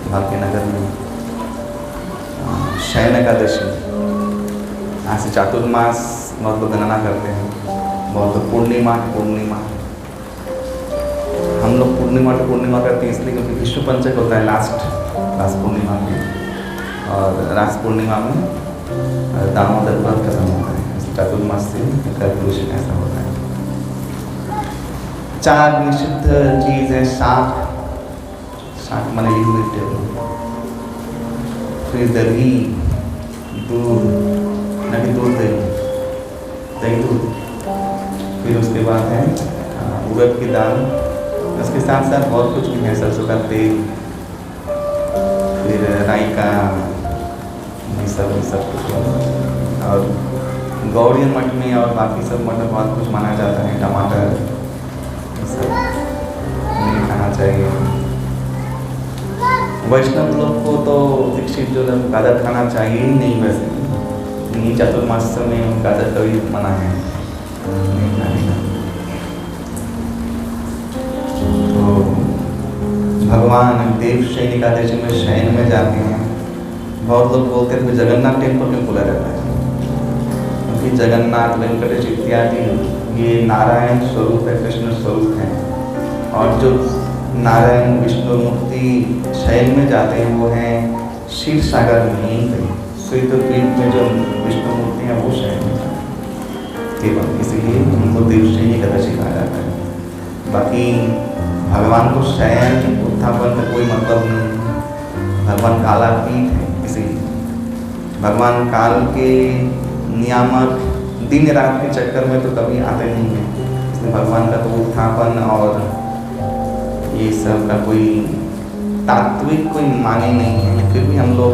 भाग्यनगर में शयन एकादशी। यहाँ से चातुर्मास बहुत लोग गणना करते हैं, बहुत लोग पूर्णिमा हम लोग पूर्णिमा करते हैं इसलिए क्योंकि विष्णु पंचक होता है लास्ट पूर्णिमा में, और रास पूर्णिमा में दामोदर व्रत खत्म होता है। चातुर्मास से कैलकुलेशन ऐसा होता है। 4 निषिद्ध चीज़ है। शाक माने फिर दही, दूध, नहीं दूध दही दूध, फिर उसके बाद है उड़द की दाल, उसके साथ साथ बहुत कुछ भी है, सरसों का तेल, फिर राई का सब कुछ। और गौड़ी मठ में और बाकी सब मठ में बहुत कुछ माना जाता है। टमाटर सब नहीं खाना चाहिए। वैष्णव लोग को तो दीक्षित जो है गाजर खाना चाहिए ही नहीं। वैसे नहीं, चातुर्मास में गाजर कभी मना है नहीं खाने का। तो भगवान देव शयन एकादशी में शयन में जाते हैं। बहुत लोग बोलते हैं कि जगन्नाथ टेम्पल क्यों खुला रहता है, क्योंकि जगन्नाथ, वेंकटेश इत्यादि ये नारायण स्वरूप है, कृष्ण स्वरूप है। और जो नारायण विष्णु मूर्ति शयन में जाते हैं वो हैं क्षीर सागर में ही कहीं श्वेतद्वीप में जो विष्णु मूर्ति है वो शयन में जाते हैं केवल, इसीलिए उनको देवशयनी एकादशी कहा जाता है। बाकी भगवान को शयन उत्थापन का कोई मतलब नहीं। भगवान कालातीत है, इसीलिए भगवान काल के नियामक दिन रात के चक्कर में तो कभी आते नहीं हैं। इसलिए भगवान का तो उत्थापन और ये सब का कोई तात्विक कोई माने नहीं है। फिर भी हम लोग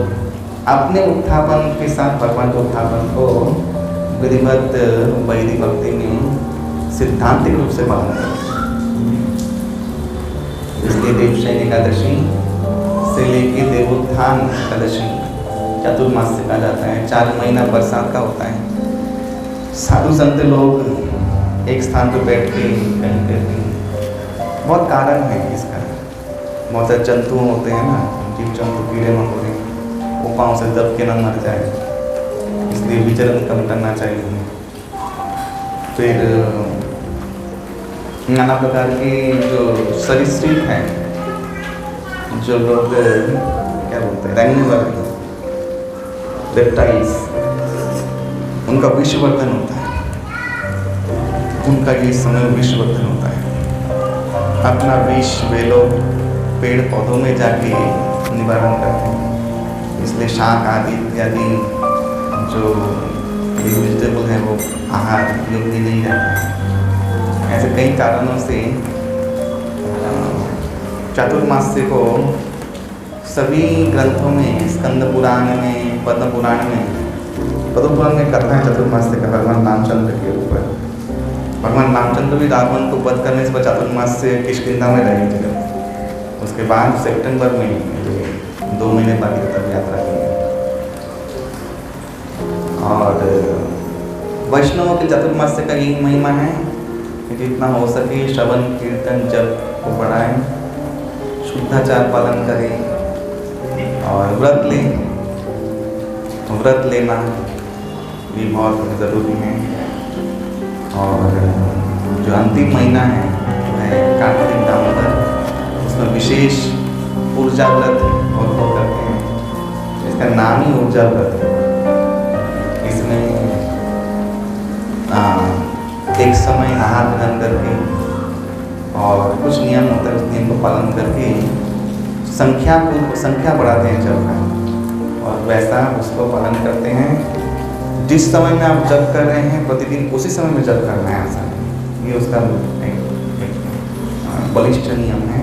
अपने उत्थापन के साथ भगवान के उत्थापन को विधिवत वैदिक भक्ति में सिद्धांतिक रूप से पालन करते हैं। इसलिए देवशयन एकादशी से लेके देवोत्थान एकादशी चातुर्मास से कहा जाता है। 4 महीना बरसात का होता है। साधु संत लोग एक स्थान पर बैठ के कहीं करते हैं। बहुत कारण है इसका। बहुत सारे जंतु होते हैं ना, जीव जंतु, कीड़े मकोड़े, वो पाँव से दब के ना मर जाए, इसलिए विचरण कम करना चाहिए। फिर नाना प्रकार के जो सरीसृप हैं, जो लोग क्या बोलते हैं, रेंगने वाले रेप्टाइल्स, उनका विषवर्धन होता है। उनका ये समय विषवर्धन होता है। अपना विष वे लोग पेड़ पौधों में जाके निवारण करते हैं। इसलिए शाक आदि इत्यादि जो वेजिटेबल है वो आहार योग्य नहीं रहता है। ऐसे कई कारणों से चातुर्मास्य को सभी ग्रंथों में, स्कंद पुराण में, पद्म पुराण में कथा है चातुर्मास्य का भगवान रामचंद्र के ऊपर। भगवान रामचंद्र भी रावण को वध करने से चातुर्मास से किष्किंधा में रहे थे। उसके बाद सितंबर में 2 महीने बाद तब यात्रा की। और वैष्णवों के चातुर्मास का यही महिमा है कि जितना हो सके श्रवण कीर्तन जप को बढ़ाएं, शुद्धाचार पालन करें और व्रत लेना भी बहुत ज़रूरी है। और जो अंतिम महीना है वह कार्तिक दामोदर, उसमें विशेष ऊर्जा व्रत और लोग करते हैं। इसका नाम ही ऊर्जा व्रत है। इसमें एक समय आहार ग्रहण करके और कुछ नियम होता है, उस नियम को पालन करके संख्या बढ़ाते हैं जब का, और वैसा उसको पालन करते हैं। जिस समय में आप जप कर रहे हैं प्रतिदिन उसी समय में जप करना है, ऐसा नहीं। ये उसका एक बलिष्ठ नियम है।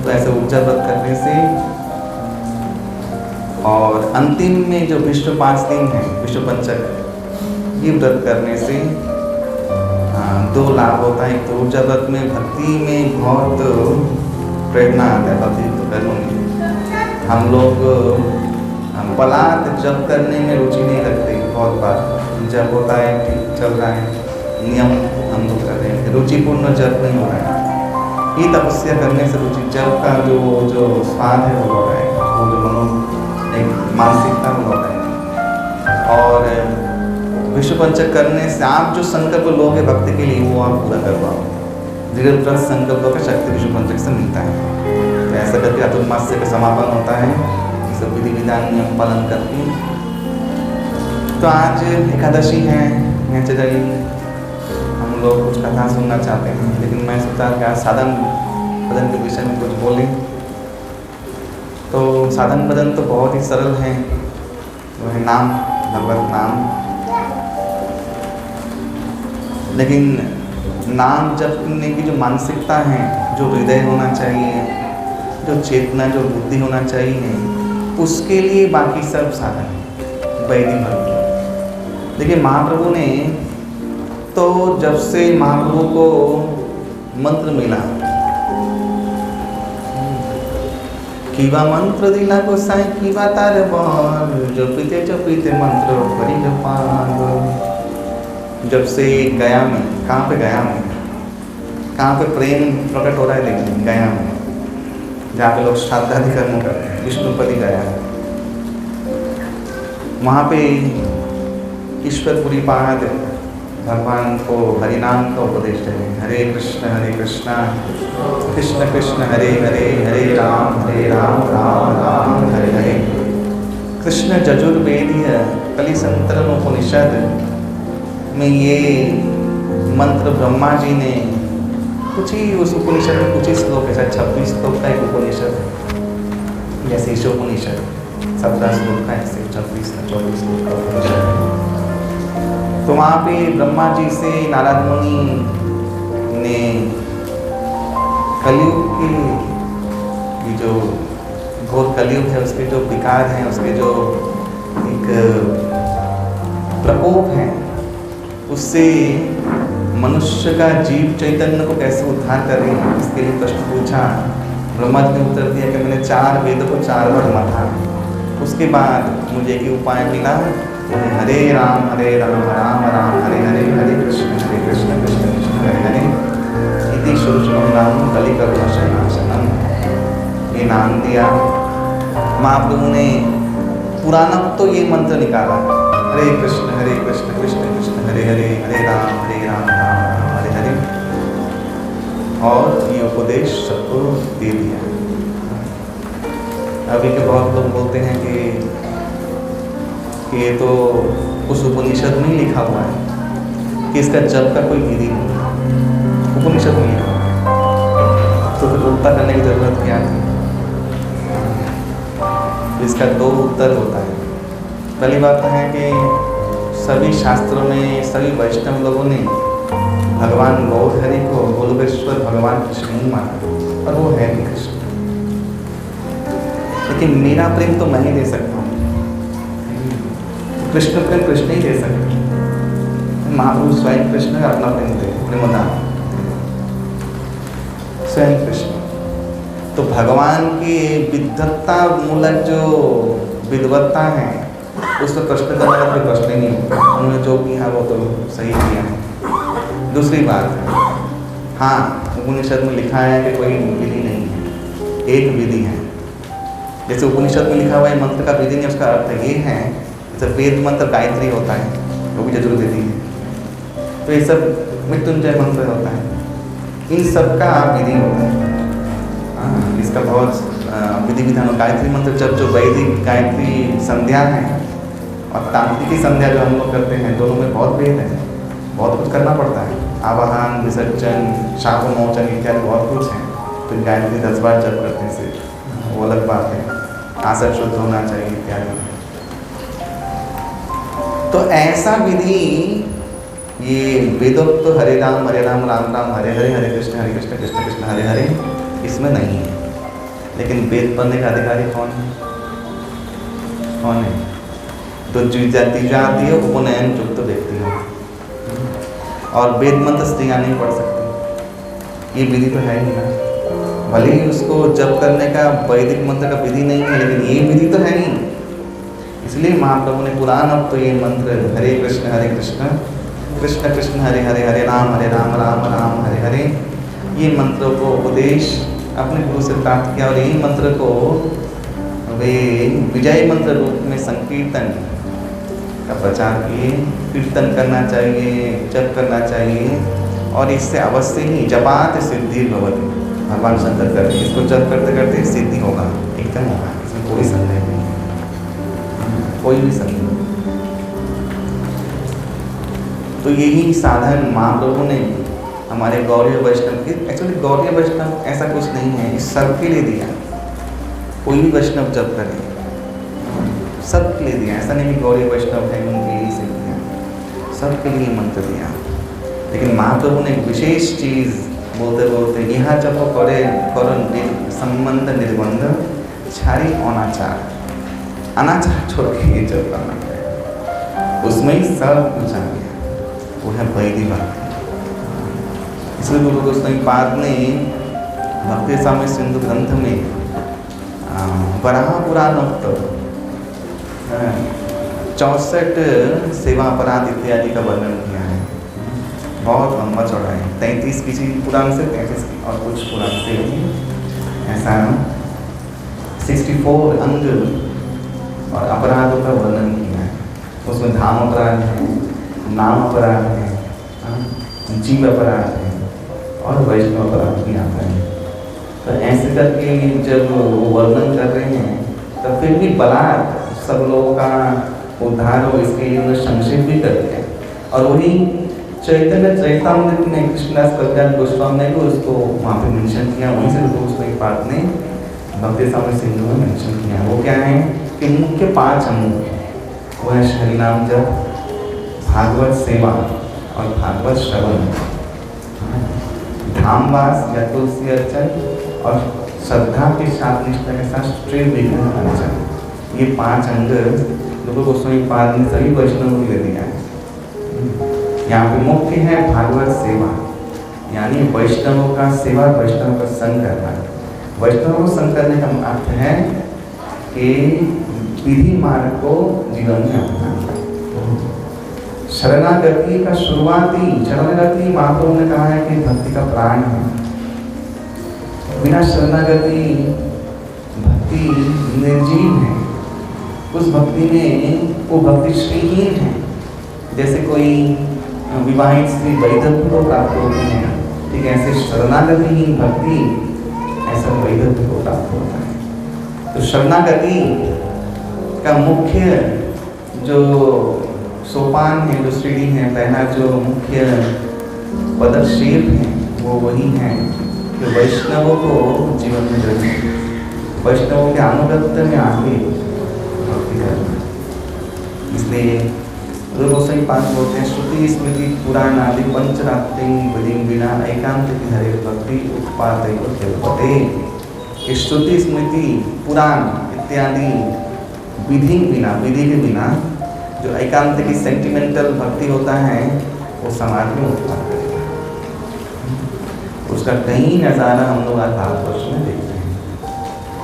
तो ऐसे ऊर्जा व्रत करने से और अंतिम में जो विष्णु 5 दिन है, विष्णु पंचक, ये व्रत करने से 2 लाभ होता है। एक तो ऊर्जा व्रत में भक्ति में बहुत प्रेरणा आता है। भक्ति तो करने में हम लोग पलात जप करने में रुचि नहीं रखते। बहुत बार जप होता है, ठीक चल रहा है, नियम हम लोग कर रहे हैं, रुचिपूर्ण जप नहीं हो रहा है। ये तपस्या करने से रुचि जब का जो स्वाद है वो लौट आएगा, वो जो एक मानसिकता वो लौट आएगी। और विश्व पंचक करने से आप जो संकल्प लोगे भक्ति के लिए वो आप पूरा कर पाओगे। दृढ़ संकल्पों का शक्ति विश्व पंचक से मिलता है। तो ऐसा करके अतुर्मास्य का समापन होता है, ये सब विधि विधान नियम पालन करके। तो आज एकादशी है, नेचुरली हम लोग कुछ कथा सुनना चाहते हैं, लेकिन मैं सोचा कि आज साधन भजन के विषय में कुछ बोलें। तो साधन भजन तो बहुत ही सरल है, वो है नाम, भगवत नाम। लेकिन नाम जपने की जो मानसिकता है, जो हृदय होना चाहिए, जो चेतना, जो बुद्धि होना चाहिए, उसके लिए बाकी सब साधन है वैदिक भक्ति। देखिए महाप्रभु ने तो जब से महाप्रभु को मंत्र मिला, कीवा मंत्र दिला को साई कीवा तार बार, जो पीते मंत्र परी जपान। जब से गया में, कहाँ पे गया में, कहाँ पे प्रेम प्रकट हो रहा है, देखिए गया में, जहाँ पे लोग श्राद्धादि कर्म करते हैं, विष्णुपति गया है, वहाँ पे ईश्वरपुरी पाद भगवान को हरिनाम का उपदेश दे, हरे कृष्ण कृष्ण कृष्ण हरे हरे, हरे राम राम राम हरे हरे। कृष्ण यजुर्वेदीय कलिसंतरण उपनिषद में ये मंत्र ब्रह्मा जी ने कुछ ही, उस उपनिषद में कुछ ही श्लोक है, 26 श्लोक का एक उपनिषद है, जैसे ईशोपनिषद 17 श्लोक का, ऐसे 26 या 24 श्लोक का उपनिषद है। तो वहाँ पे ब्रह्मा जी से नारद मुनि ने कलयुग की, ये जो घोर कलयुग है उसके जो विकार हैं, उसके जो एक प्रकोप है, उससे मनुष्य का जीव चैतन्य को कैसे उद्धार करें, इसके लिए प्रश्न पूछा। ब्रह्मा जी ने उत्तर दिया कि मैंने 4 वेदों को 4 बार मथा, उसके बाद मुझे एक उपाय मिला, हरे राम राम राम हरे हरे, हरे कृष्ण कृष्ण कृष्ण हरे हरे, इति श्रुतम नाम कलिकल्पनाशनम। ये नाम दिया महाप्रभु ने। पुराना तो ये मंत्र निकाला, हरे कृष्ण कृष्ण कृष्ण हरे हरे, हरे राम राम राम हरे हरे, और ये उपदेश सबको दे दिया। अभी के बहुत लोग बोलते हैं कि ये तो उस उपनिषद में ही लिखा हुआ है कि इसका जप का कोई विधि नहीं, उपनिषद में लिखा हुआ है, तो फिर उल्टा करने की जरूरत क्या थी। इसका 2 उत्तर होता है। पहली बात है कि सभी शास्त्रों में सभी वैष्णव लोगों ने भगवान गौरहरि को गोलोकेश्वर भगवान कृष्ण ही माना, और वो है भी कृष्ण। लेकिन मेरा प्रेम तो मैं ही दे सकता हूँ, कृष्ण प्रेम कृष्ण ही दे सकते। महाप्रभु स्वयं कृष्ण अपना प्रेम दे, प्रेमदान स्वयं कृष्ण। तो भगवान की विद्वत्ता मूलक जो विद्वत्ता है, उसको प्रश्न करने का कोई प्रश्न ही नहीं होता। उन्होंने जो किया वो तो सही किया है। दूसरी बात, हाँ उपनिषद में लिखा है कि कोई विधि नहीं है, एक विधि है। जैसे उपनिषद में लिखा हुआ है मंत्र का विधि नहीं, उसका अर्थ ये है जब वेद मंत्र गायत्री होता है वो भी यजुर्वेदी है, तो ये सब मृत्युंजय मंत्र होता है, इन सब का विधि होता है। इसका बहुत विधि विधान। गायत्री मंत्र जब जो वैदिक गायत्री संध्या है और तांत्रिकी संध्या जो हम लोग करते हैं, दोनों में बहुत भेद है, बहुत कुछ करना पड़ता है, आवाहन, विसर्जन, शाप मोचन इत्यादि बहुत कुछ है। तो गायत्री 10 बार जप करने से वो अलग बात है, आसन शुद्ध होना चाहिए इत्यादि। तो ऐसा विधि ये वेदोक्त तो हरे राम राम राम हरे हरे, हरे कृष्ण कृष्ण कृष्ण हरे हरे, इसमें नहीं है। लेकिन वेद पढ़ने का अधिकारी कौन है? कौन है? तो जातीय उपनयन युक्त व्यक्ति हो, और वेद मंत्र स्त्रियाँ नहीं पढ़ सकती, ये विधि तो है ही ना। भले ही उसको जप करने का वैदिक मंत्र का विधि नहीं है, लेकिन ये विधि तो है ही। इसलिए महाप्रभु ने पुराण अब तो ये मंत्र हरे कृष्ण कृष्ण कृष्ण हरे हरे, हरे राम राम राम हरे हरे, ये मंत्रों को उपदेश अपने गुरु से प्राप्त किया और यही मंत्र को वे विजय मंत्र रूप में संकीर्तन का प्रचार किए। कीर्तन करना चाहिए, जप करना चाहिए और इससे अवश्य ही जपात सिद्धि भवति। भगवान शंकर करते इसको जप करते करते सिद्धि होगा, एकदम होगा, इसमें कोई संदेह नहीं है, कोई भी संदेह नहीं। तो यही साधन महाप्रभु ने हमारे गौड़ीय वैष्णव के, एक्चुअली गौड़ीय वैष्णव ऐसा कुछ नहीं है, इस सबके लिए दिया। कोई भी वैष्णव जप करे सबके लिए दिया, ऐसा नहीं कि गौड़ीय वैष्णव है उनके लिए से दिया, सबके लिए मंत्र दिया। लेकिन महाप्रभु ने एक विशेष चीज़ बोलते बोलते यह जब करे संबंध निर्बंध छारी अनाचार, अनाचार छोड़ के ये जप करना है, उसमें ही सब कुछ आ गया, वो है वैदिक भक्ति। इसलिए गुरु गोस्वामी पाद ने भक्ति साम्य सिंधु ग्रंथ में वराह पुराण 64 सेवा अपराध इत्यादि का वर्णन किया है। बहुत लंबा चौड़ा है, 33 किसी पुराण से 33 और कुछ पुराण से ऐसा 64 अंग और अपराधों का वर्णन किया है। उसमें धाम अपराध है, नाम अपराध है, जीव अपराध है और वैष्णव अपराध भी आता है। तो ऐसे करके जब वो वर्णन कर रहे हैं तब फिर भी बलात् सब लोगों का उद्धार हो इसके लिए उन्होंने संक्षेप भी कर दिया। और वही चैतन्य चैतामृत में कृष्णदास कविराज गोस्वामी ने भी उसको वहाँ पे मेंशन किया, वहीं से उसको एक बात ने भक्ति साम्य सिंधु में मेंशन किया। वो क्या है कि मुख्य 5 अंग, वो है हरिनाम जप, भागवत सेवा और भागवत श्रवण, धामवास या तुलसी अर्चन और श्रद्धा के साथ निष्ठा के साथ श्री विघ्न अर्चन। ये 5 अंग गुरु गोस्वामी पाद ने सभी वैष्णवों को ले दिया है। यहाँ पे मुख्य है भागवत सेवा, यानी वैष्णवों का सेवा, वैष्णवों का संग करना। वैष्णवों को संग करने का अर्थ है कि विधि मार्ग को जीवन में अपनाना। शरणागति का शुरुआती, शरणागति महाप्रभु ने कहा है कि भक्ति का प्राण है। बिना शरणागति भक्ति निर्जीव है, उस भक्ति में वो भक्ति श्रीहीन है। जैसे कोई विवाहित स्त्री वैधव्य को प्राप्त होती है, ठीक ऐसे शरणागतिहीन भक्ति ऐसा वैधव्य को प्राप्त होता है। तो शरणागति का मुख्य जो सोपान है, जो सीढ़ी है, पहला जो मुख्य पदक्षेप है वो वही है कि वैष्णवों को जीवन में जोड़ना, वैष्णवों के अनुगत्य में आगे भक्ति करना। इसलिए गुरु गोस्वामी पाद बोलते हैं श्रुति स्मृति पुराण आदि पंचरात्रि विधि बिना एकांत की हरे भक्ति उत्पाद पते। श्रुति स्मृति पुराण इत्यादि विधि बिना, विधि के बिना जो एकांत की सेंटिमेंटल भक्ति होता है वो समाज में उत्पाद करेगा। उसका कहीं नज़ारा हम लोग आज भारतवर्ष में देखते हैं।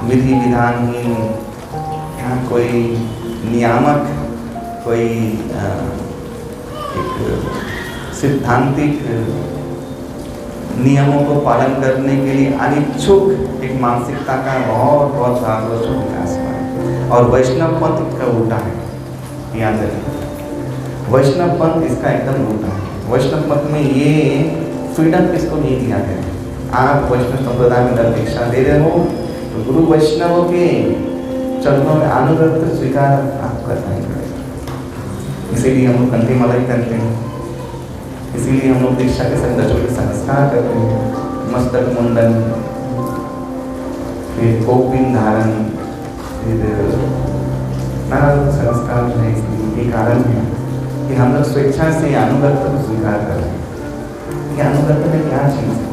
विधि विधानहीन, यहाँ कोई नियामक, कोई एक सिद्धांतिक नियमों को पालन करने के लिए अनिच्छुक एक मानसिकता का बहुत भारतवर्ष में विकास हुआ है। और वैष्णव पंथ इसका उल्टा है, याद रखें, वैष्णव पंथ इसका एकदम उल्टा है। वैष्णव पंथ में ये फ्रीडम किसको नहीं दिया है। आप वैष्णव संप्रदाय में दीक्षा दे रहे हो तो गुरु वैष्णवों के चरणों में अनुगत्य स्वीकार आप करना ही पड़ेगा। इसीलिए हम लोग कंठी माला करते हैं, इसीलिए हम लोग दीक्षा के संरक्षण के संस्कार करते हैं, मस्तक मुंडन, फिर कोपिन धारण, फिर नाना संस्कार जो है। इसलिए ये कारण है कि हम लोग स्वेच्छा से अनुगत्य को स्वीकार कर रहे हैं। ये अनुगत्य में क्या चीज़ है?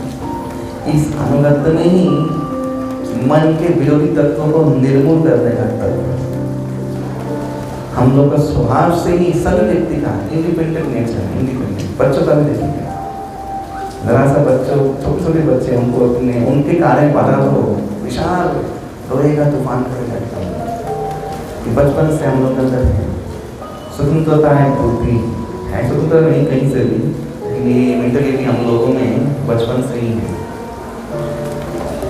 इस अनुगत्य में ही मन के विरोधी तत्वों को निर्मूल करने का तत्व। हम लोग का स्वभाव से ही सभी व्यक्ति का इंडिपेंडेंट नेचर है, इंडिपेंडेंट। बच्चों का भी देखिए, जरा सा बच्चों, छोटे छोटे बच्चे, उनको अपने उनके कारण बाधा हो विशाल रोएगा, तूफान करेगा। बचपन से हम लोग अंदर है, स्वतंत्रता है, बुद्धि है, स्वतंत्रता नहीं कहीं से भी, ये मेंटली भी हम लोगों में बचपन से ही है।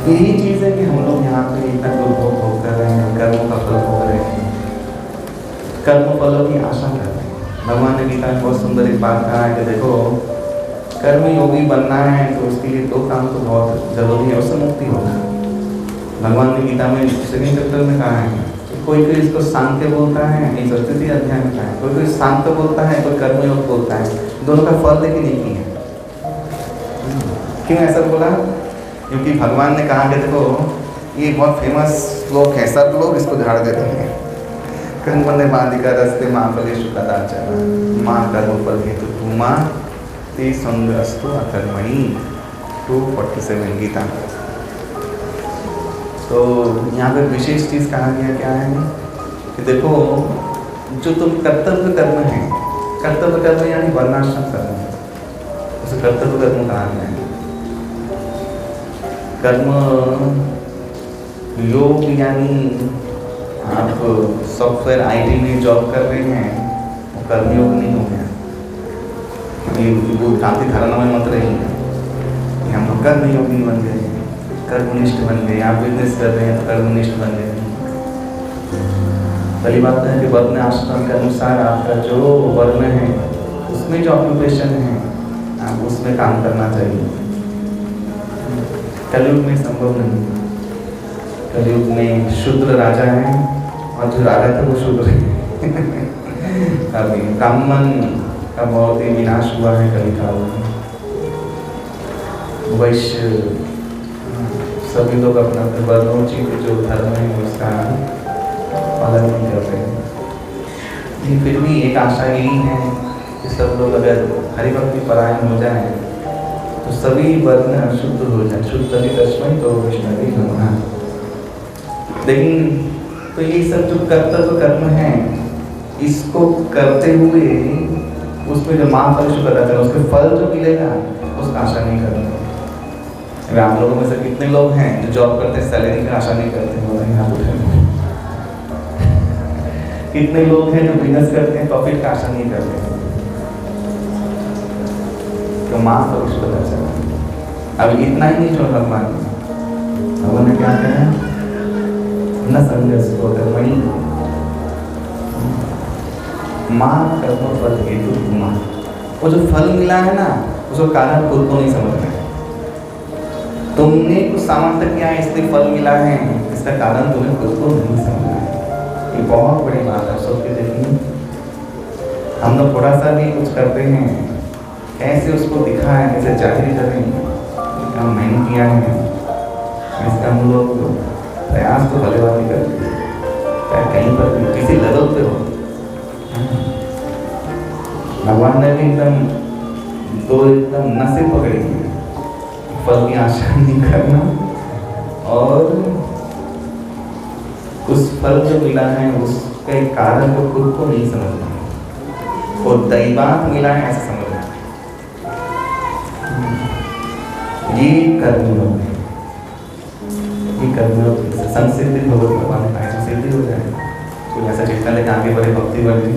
यही चीज़ है कि हम लोग यहाँ पे इतना दुर्भोग भोग कर रहे हैं, कर्मों का फल भोग रहे हैं, कर्म फलों की आशा कर रहे हैं। भगवान ने गीता में बहुत सुंदर एक बात कहा है कि देखो, कर्म योगी बनना है तो उसके लिए दो काम तो बहुत जरूरी है, उससे मुक्ति होगा। भगवान ने गीता में सेकंड चैप्टर में कहा है कि कोई कोई इसको सांख्य बोलता है, इस स्थिति अध्याय में कहा है, कोई कोई सांख्य बोलता है, कोई कर्मयोग बोलता है, दोनों का फल लेकिन एक ही है। क्यों ऐसा बोला? क्योंकि भगवान ने कहा कि देखो, ये बहुत फेमस श्लोक है, सब लोग इसको झाड़ देते हैं। कर्मण्य मादिका रस्ते माँ फलेषु कदाचन माँ कर्म फल हेतु तु माँ ते संगस्तु अकर्मणि 247 गीता। तो यहाँ पे विशेष चीज़ कहा गया क्या है कि देखो, जो तुम कर्तव्य कर्म है, कर्तव्य कर्म यानी वर्णाश्रम कर्म है, उसे कर्तव्य कर्म कहा गया है। कर्म योग यानी आप सॉफ्टवेयर आईटी में जॉब कर रहे हैं, वो कर्मयोग नहीं हो गया। वो भ्रांति धारणा में मत रहिए कि हम लोग कर्मयोगी बन गए, कर्मनिष्ठ बन गए। आप बिजनेस कर रहे हैं तो कर्मनिष्ठ बन गए। पहली बात है कि वर्ण आश्रम के अनुसार आपका जो वर्ण है, उसमें जो ऑक्यूपेशन है, आप उसमें काम करना चाहिए। कलयुग में संभव नहीं। कलयुग में शूद्र राजा है और जो राजा थे वो शूद्र है। अभी ब्राह्मण का बहुत ही विनाश हुआ है कलिकाल में। वैश्य सभी लोग अपना वर्णोचित जो धर्म है उसका पालन नहीं कर रहे हैं। लेकिन फिर भी एक आशा यही है कि सब लोग अगर हरिभक्ति परायण हो जाए तो सभी वर्ण शुद्ध हो जाए। शुद्ध भी तस्मै तो वैष्णवी नमः। लेकिन तो ये सब जो कर्तव्य कर्म है, इसको करते हुए उसमें जो माँ फल शुभ करता है, उसके फल जो मिलेगा उसका आशा नहीं करते। अगर आप लोगों में से कितने लोग हैं जो जॉब करते हैं, सैलरी का आशा नहीं करते? कितने लोग हैं जो बिजनेस करते हैं, प्रॉफिट का आशा नहीं करते? तो माँ फल शुभ करता है। अब इतना ही नहीं छोड़ा भगवान ने क्या कहा? न संगस्तो कर्मणि माँ कर्म फल हेतु माँ। वो जो फल मिला है ना, उसको कारण खुद को नहीं समझना है। तुमने कुछ सामर्थ्य किया है इसलिए फल मिला है, इसका कारण तुम्हें खुद को नहीं समझना है। ये बहुत बड़ी बात है। सोच के देखिए, हम लोग थोड़ा सा भी कुछ करते हैं, कैसे उसको दिखाएं, कैसे जाहिर करें काम मैंने किया है, इसका हम लोग प्रयास तो भले बात ही करते हैं। चाहे कहीं पर भी किसी लेवल पे हो, भगवान ने भी एकदम नशे पकड़ी है। फल की आशा नहीं करना और उस फल जो मिला है उसके कारण को खुद को नहीं समझना, और दैवात मिला है ऐसा समझना। ये कर्मयोग है। ये कर्मयोग से संसिद्धि भगवान ने कहा सिद्धि हो जाए। कोई ऐसा चेतना लेकर आगे बढ़े, भक्ति बढ़े।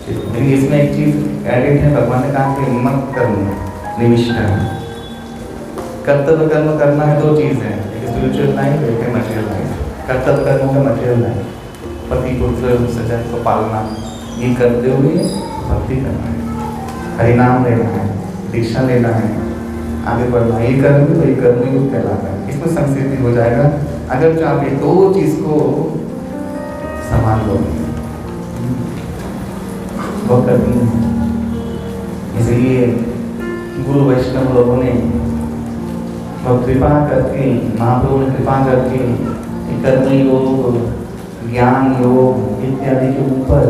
लेकिन इसमें एक चीज एडिट है, भगवान ने कहा कि मत कर्म निविष्ठा। कर्तव्य कर्म करना है, दो चीज़ है, एक स्पिरिचुअल लाइफ, एक है मटेरियल लाइफ। कर्तव्य कर्म का मटेरियल लाइफ, पति पुत्र सज्जन को पालना, ये करते हुए भक्ति करना है, हरिनाम लेना है, दीक्षा लेना है, आगे बढ़ना। ये कर्म भी वही कर्म योग कहलाता है। इसमें संसिद्धि हो जाएगा अगर जो आप ये दो चीज़ को संभाल लोगे। वो करनी है। इसलिए गुरु वैष्णव लोगों ने बहुत कृपा करके, महाप्रभु ने कृपा करके कर्म योग, ज्ञान योग इत्यादि के ऊपर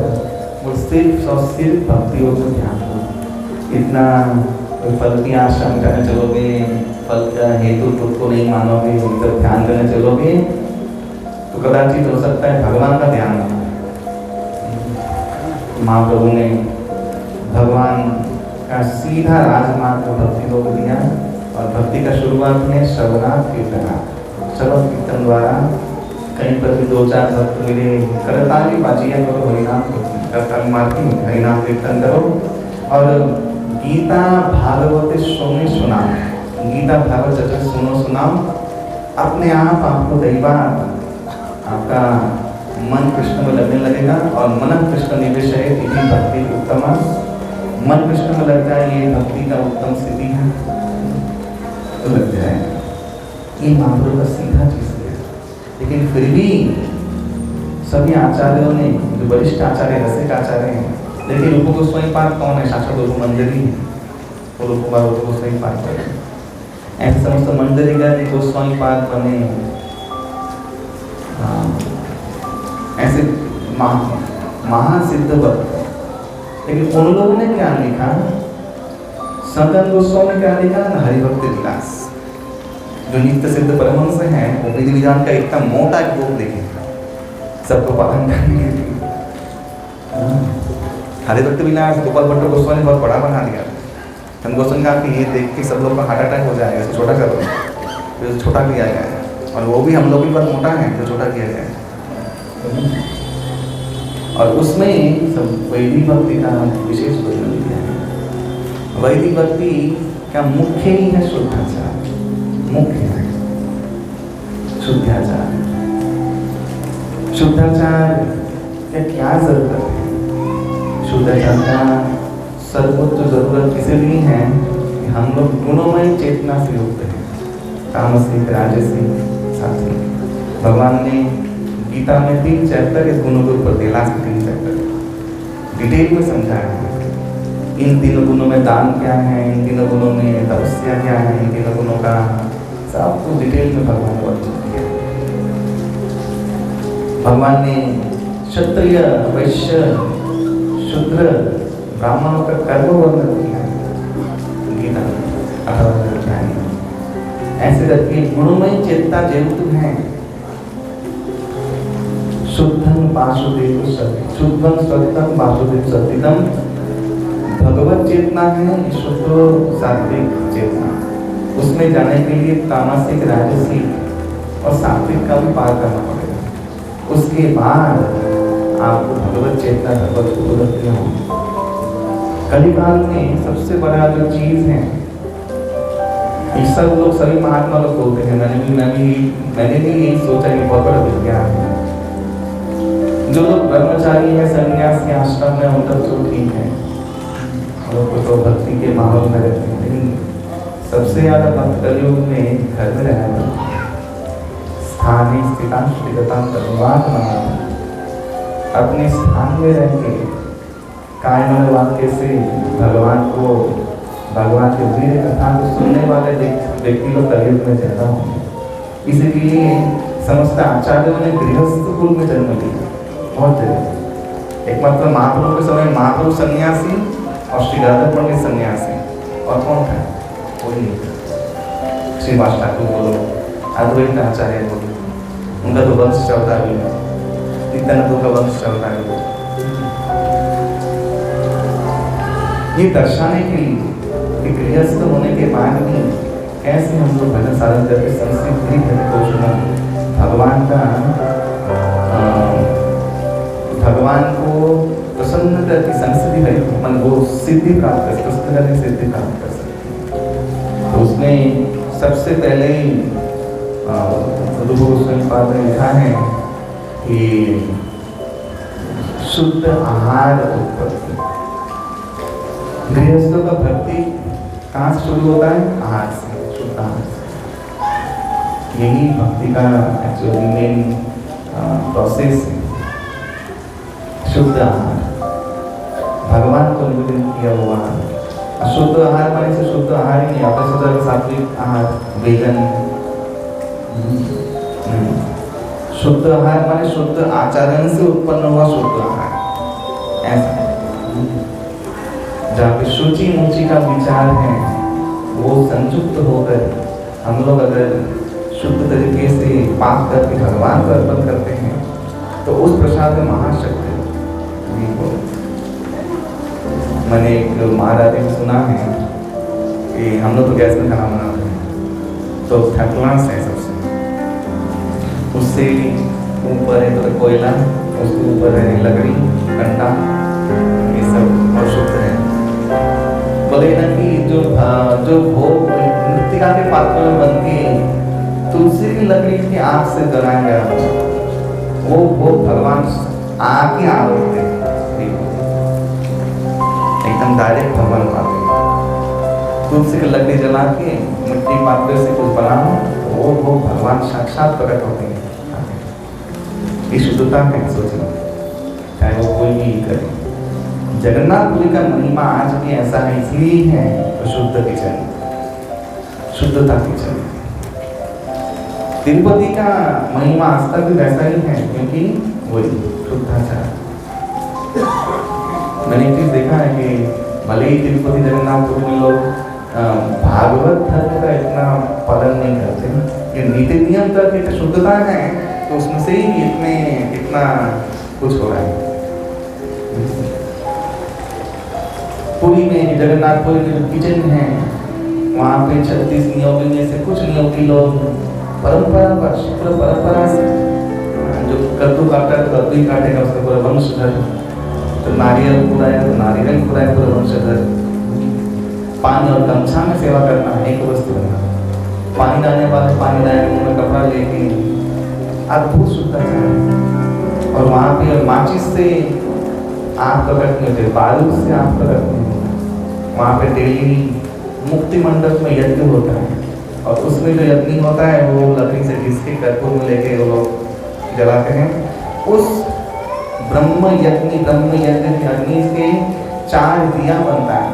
वो सिर्फ और सिर्फ भक्ति योग में ध्यान दो। इतना फल की आशा करने चलोगे, फल का हेतु खुद को नहीं मानोगे, जब ध्यान करने चलोगे तो कदाचित हो सकता है भगवान का ध्यान ना। महाप्रभु ने भगवान का सीधा राजमार्ग भक्ति योग दिया, और भक्ति का शुरुआत में श्रवणार्थ कीर्तनार्थ, श्रवण कीर्तन द्वारा कहीं पर भी दो चार भक्त मिले, करताली बाजिया करो, हरिनाम करताली मारती हरिनाम कीर्तन करो, और गीता भागवत सुनो सुनाओ। गीता भागवत जब सुनो सुनाओ अपने आप आपको कई बार आपका मन कृष्ण में लगने लगेगा और मन कृष्ण निवेश है इति भक्ति उत्तम। मन कृष्ण में लग जाए ये भक्ति का उत्तम स्थिति है तो लग जाएगा। ये महाप्रभु का सीधा चीज है। लेकिन फिर भी सभी आचार्यों ने, जो वरिष्ठ आचार्य रसिक आचार्य हैं, लेकिन रूप गोस्वामी पाद कौन है? शास्त्र रूप मंजरी है, वो रूप गोस्वामी पाद है। ऐसे समस्त मंजरी गए गोस्वामी पाद बने। ऐसे महासिद्ध भक्त। लेकिन उन लोगों ने क्या लिखा? सनातन गोस्वामी ने क्या लिखा? हरिभक्त विलास, जो नित्य सिद्ध परमहंस हैं, वो विधि विधान का इतना मोटा एक बुक लिखे सबको पालन करने के लिए। हरिभक्त विलास गोपाल भट्ट गोस्वामी ने बहुत बड़ा बना दिया। हम गोस्वामी कहा कि ये देख के सब लोग का हार्ट अटैक हो जाएगा, इसे छोटा कर दो, फिर छोटा किया गया। और वो भी हम लोग भी बहुत मोटा है तो छोटा किया गया। और उसमें सब वैदिक भक्ति का विशेष वर्णन किया है। वैदिक भक्ति का मुख्य ही है शुद्धाचार, मुख्य है शुद्धाचार। शुद्धाचार का क्या जरूरत है? शुद्धाचार का सर्वोच्च जरूरत इसलिए है कि हम लोग गुणमय चेतना से युक्त हैं, तामसिक, राजसिक, सात्विक। भगवान ने गीता में 3 चैप्टर इस गुणों के ऊपर दिए, लास्ट 3 चैप्टर डिटेल में समझाया है। इन 3 गुणों में दान क्या है, इन 3 गुणों में तपस्या क्या है, इन 3 गुणों का सब कुछ डिटेल में भगवान ने वर्णन किया। भगवान ने क्षत्रिय, वैश्य, शूद्र, ब्राह्मणों का कर्म वर्णन किया है गीता में 18 अध्याय में। ऐसे करके गुणमय चेतना जयुक्त है। शुद्धं वासुदेव सत्य, शुद्धं सत्यं वासुदेव सत्यम भगवत चेतना है, शुद्ध सात्विक चेतना। उसमें जाने के लिए तामसिक, राजसिक और सात्विक का भी पार करना पड़ेगा। उसके बाद आपको भगवत चेतना, भगवत उपलब्धि होगी। कलिकाल में सबसे बड़ा जो चीज है, सब लोग सभी महात्मा लोग बोलते हैं, मैंने भी यही सोचा कि बहुत बड़ा विज्ञान है। जो लोग ब्रह्मचारी है, संन्यासी आश्रम में, उनका तो ठीक है, लोग तो भक्ति के माहौल में रहते हैं। लेकिन सबसे ज्यादा भक्त कलयुग में घर में रहना, स्थानीय अपने स्थान में रह के कायम वाक्य से भगवान को, भगवान के वीर कथा को सुनने वाले व्यक्ति लोग कलयुग में ज्यादा होंगे। इसीलिए समस्त आचार्यों ने गृहस्थ कुल में जन्म लिया। बहुत जगह एक मतलब महाप्रभु के समय महाप्रभु सन्यासी और श्री राधा पंडित सन्यासी, और कौन था? कोई नहीं था। श्रीवास ठाकुर बोलो, अद्वैत आचार्य बोलो, उनका तो वंश चलता है, नित्यानंद का वंश चलता है। ये दर्शाने के लिए कि गृहस्थ होने के बाद भी कैसे हम लोग भजन साधन करके संस्कृति भगवान का भगवान को प्रसन्न करके संस्कृति है, मन वो सिद्धि प्राप्त कर, प्रसन्न करके सिद्धि प्राप्त कर सकते हैं। तो उसमें सबसे पहले रूप गोस्वामी पाद ने लिखा है कि शुद्ध आहार उत्पत्ति। गृहस्थों का भक्ति कहाँ से शुरू होता है? आहार से, शुद्ध आहार से। यही भक्ति का एक्चुअली मेन प्रोसेस है। शुद्ध आहार, भगवान को निवेदन किया हुआ। अशुद्ध आहार माने से शुद्ध आहार ही नहीं आता, शुद्ध सात्विक आहार, वेगन। शुद्ध आहार माने शुद्ध आचरण से उत्पन्न हुआ शुद्ध आहार। ऐसा जहाँ पे शुचि मुचि का विचार है, वो संयुक्त होकर हम लोग अगर शुद्ध तरीके से पाक करके भगवान को अर्पण करते हैं तो उस प्रसाद में महाशक्ति। मैंने एक महाराज ने सुना है कि हम लोग तो गैस में खाना बनाते हैं, तो थर्ड क्लास है सबसे, उससे ऊपर है तो कोयला, उसके ऊपर है लकड़ी, कंटा, ये सब और शुद्ध है। बोले ना कि जो भोग मृतिका के पात्र में बन के तुलसी की लकड़ी की आग से जलाया गया वो भगवान आग की आग होते एकदम डायरेक्ट भगवान पाते। तुलसी की लकड़ी जला के मिट्टी पात्र से कुछ बनाओ वो भगवान साक्षात प्रकट होते हैं। ये शुद्धता है, सोचना चाहे वो कोई भी करे। जगन्नाथपुरी का महिमा आज भी ऐसा है, इसलिए है तो शुद्ध किचन, शुद्धता किचन। तिरुपति का महिमा आज तक भी वैसा ही है, क्योंकि वही शुद्धाचार। मैंने एक चीज देखा है कि भले ही तिरुपति जगन्नाथपुरी में लोग भागवत धर्म का इतना पालन नहीं करते, ये नीति नियम तक इतनी शुद्धता है तो उसमें से ही इतना कुछ हो रहा है। पुरी में जगन्नाथपुरी में जो किचन है वहाँ पे 36 नियोगी में से कुछ नियोगी लोग परंपरा से जो कद्दू काटा तो कद्दू ही काटेगा, उसका पूरा वंशधर। तो नारियल खुलाया तो नारियल खुलाया, पूरा वंशधर। पानी और गमछा में सेवा करना एक वस्तु है, पानी डालने वाले पानी डालने मुंह में कपड़ा लेके अद्भुत शुद्धाचार। और वहाँ पे माचिस से आग प्रकट नहीं होते, बारूद से आग प्रकट नहीं होती। वहाँ पे डेली मुक्ति मंडप में यज्ञ होता है और उसमें जो यज्ञ होता है वो लकड़ी से घिस के कर्पूर में लेके वो लोग जलाते हैं। उस ब्रह्म यज्ञ की अग्नि से 4 दिया बनता है।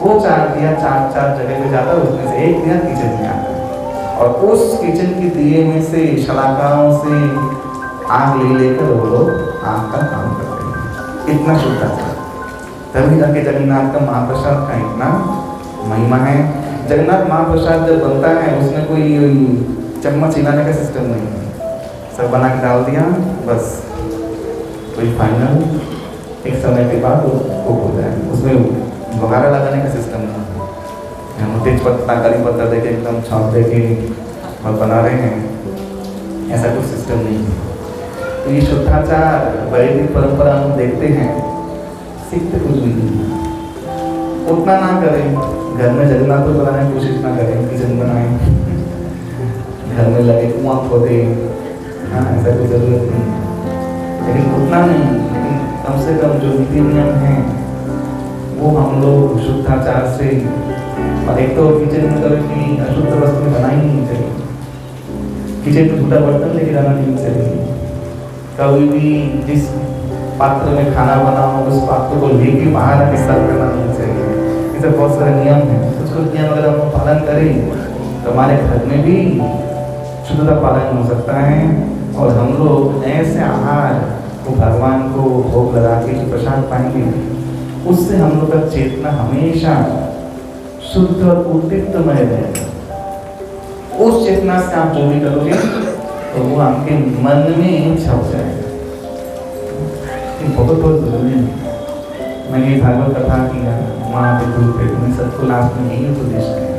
वो 4 दिया 4 जगह पे जाता है, उसमें से एक दिया किचन में आता है और उस किचन के दिए में से शलाकाओं से आग लेकर वो लोग आग का काम करते हैं। इतना शुद्धाचार, तभी जाके जगन्नाथ का महाप्रसाद का इतना महिमा है। जगन्नाथ महाप्रसाद जब बनता है उसमें कोई चम्मच हिलाने का सिस्टम नहीं है, सब बना के डाल दिया बस, कोई फाइनल एक समय के बाद वो कुक हो जाए। उसमें बघारा लगाने का सिस्टम नहीं है, हम तेज पत्ता करी पत्ता देके एकदम छाप देके और बना रहे हैं, ऐसा कुछ सिस्टम नहीं है। तो ये शुद्धाचार वैदिक परंपरा हम देखते हैं, सीखते कुछ भी नहीं। उतना ना करें, घर में जगन्नाथ को बनाने की कोशिश ना करें, किचन बनाएं, घर में लगे कुआं खोदे, हाँ ऐसा कोई जरूरत नहीं, लेकिन उतना नहीं। लेकिन कम से कम जो नीति नियम है वो हम लोग शुद्धाचार से। और एक तो किचन में कभी भी अशुद्ध वस्तु बनाई नहीं चाहिए, किचन में छोटा बर्तन लेके जाना नहीं चाहिए। कभी भी जिस पात्र में खाना बनाओ उस पात्र को लेके बाहर आके सर्व करना नहीं चाहिए। इसे बहुत सारे नियम हैं, उसको नियम अगर हम पालन करें तो हमारे घर में भी शुद्धता पालन हो सकता है। और हम लोग ऐसे आहार को भगवान को भोग लगा के जो प्रसाद पाएंगे उससे हम लोग का चेतना हमेशा शुद्ध और उद्दीप्तमय रहेगा। उस चेतना से आप जो भी करोगे तो वो आपके मन में छप जाएगा। बहुत जरूरी है। मैंने भागवत कथा किया वहाँ पे गुरुपेट सबको लास्ट में यही उपदेश किया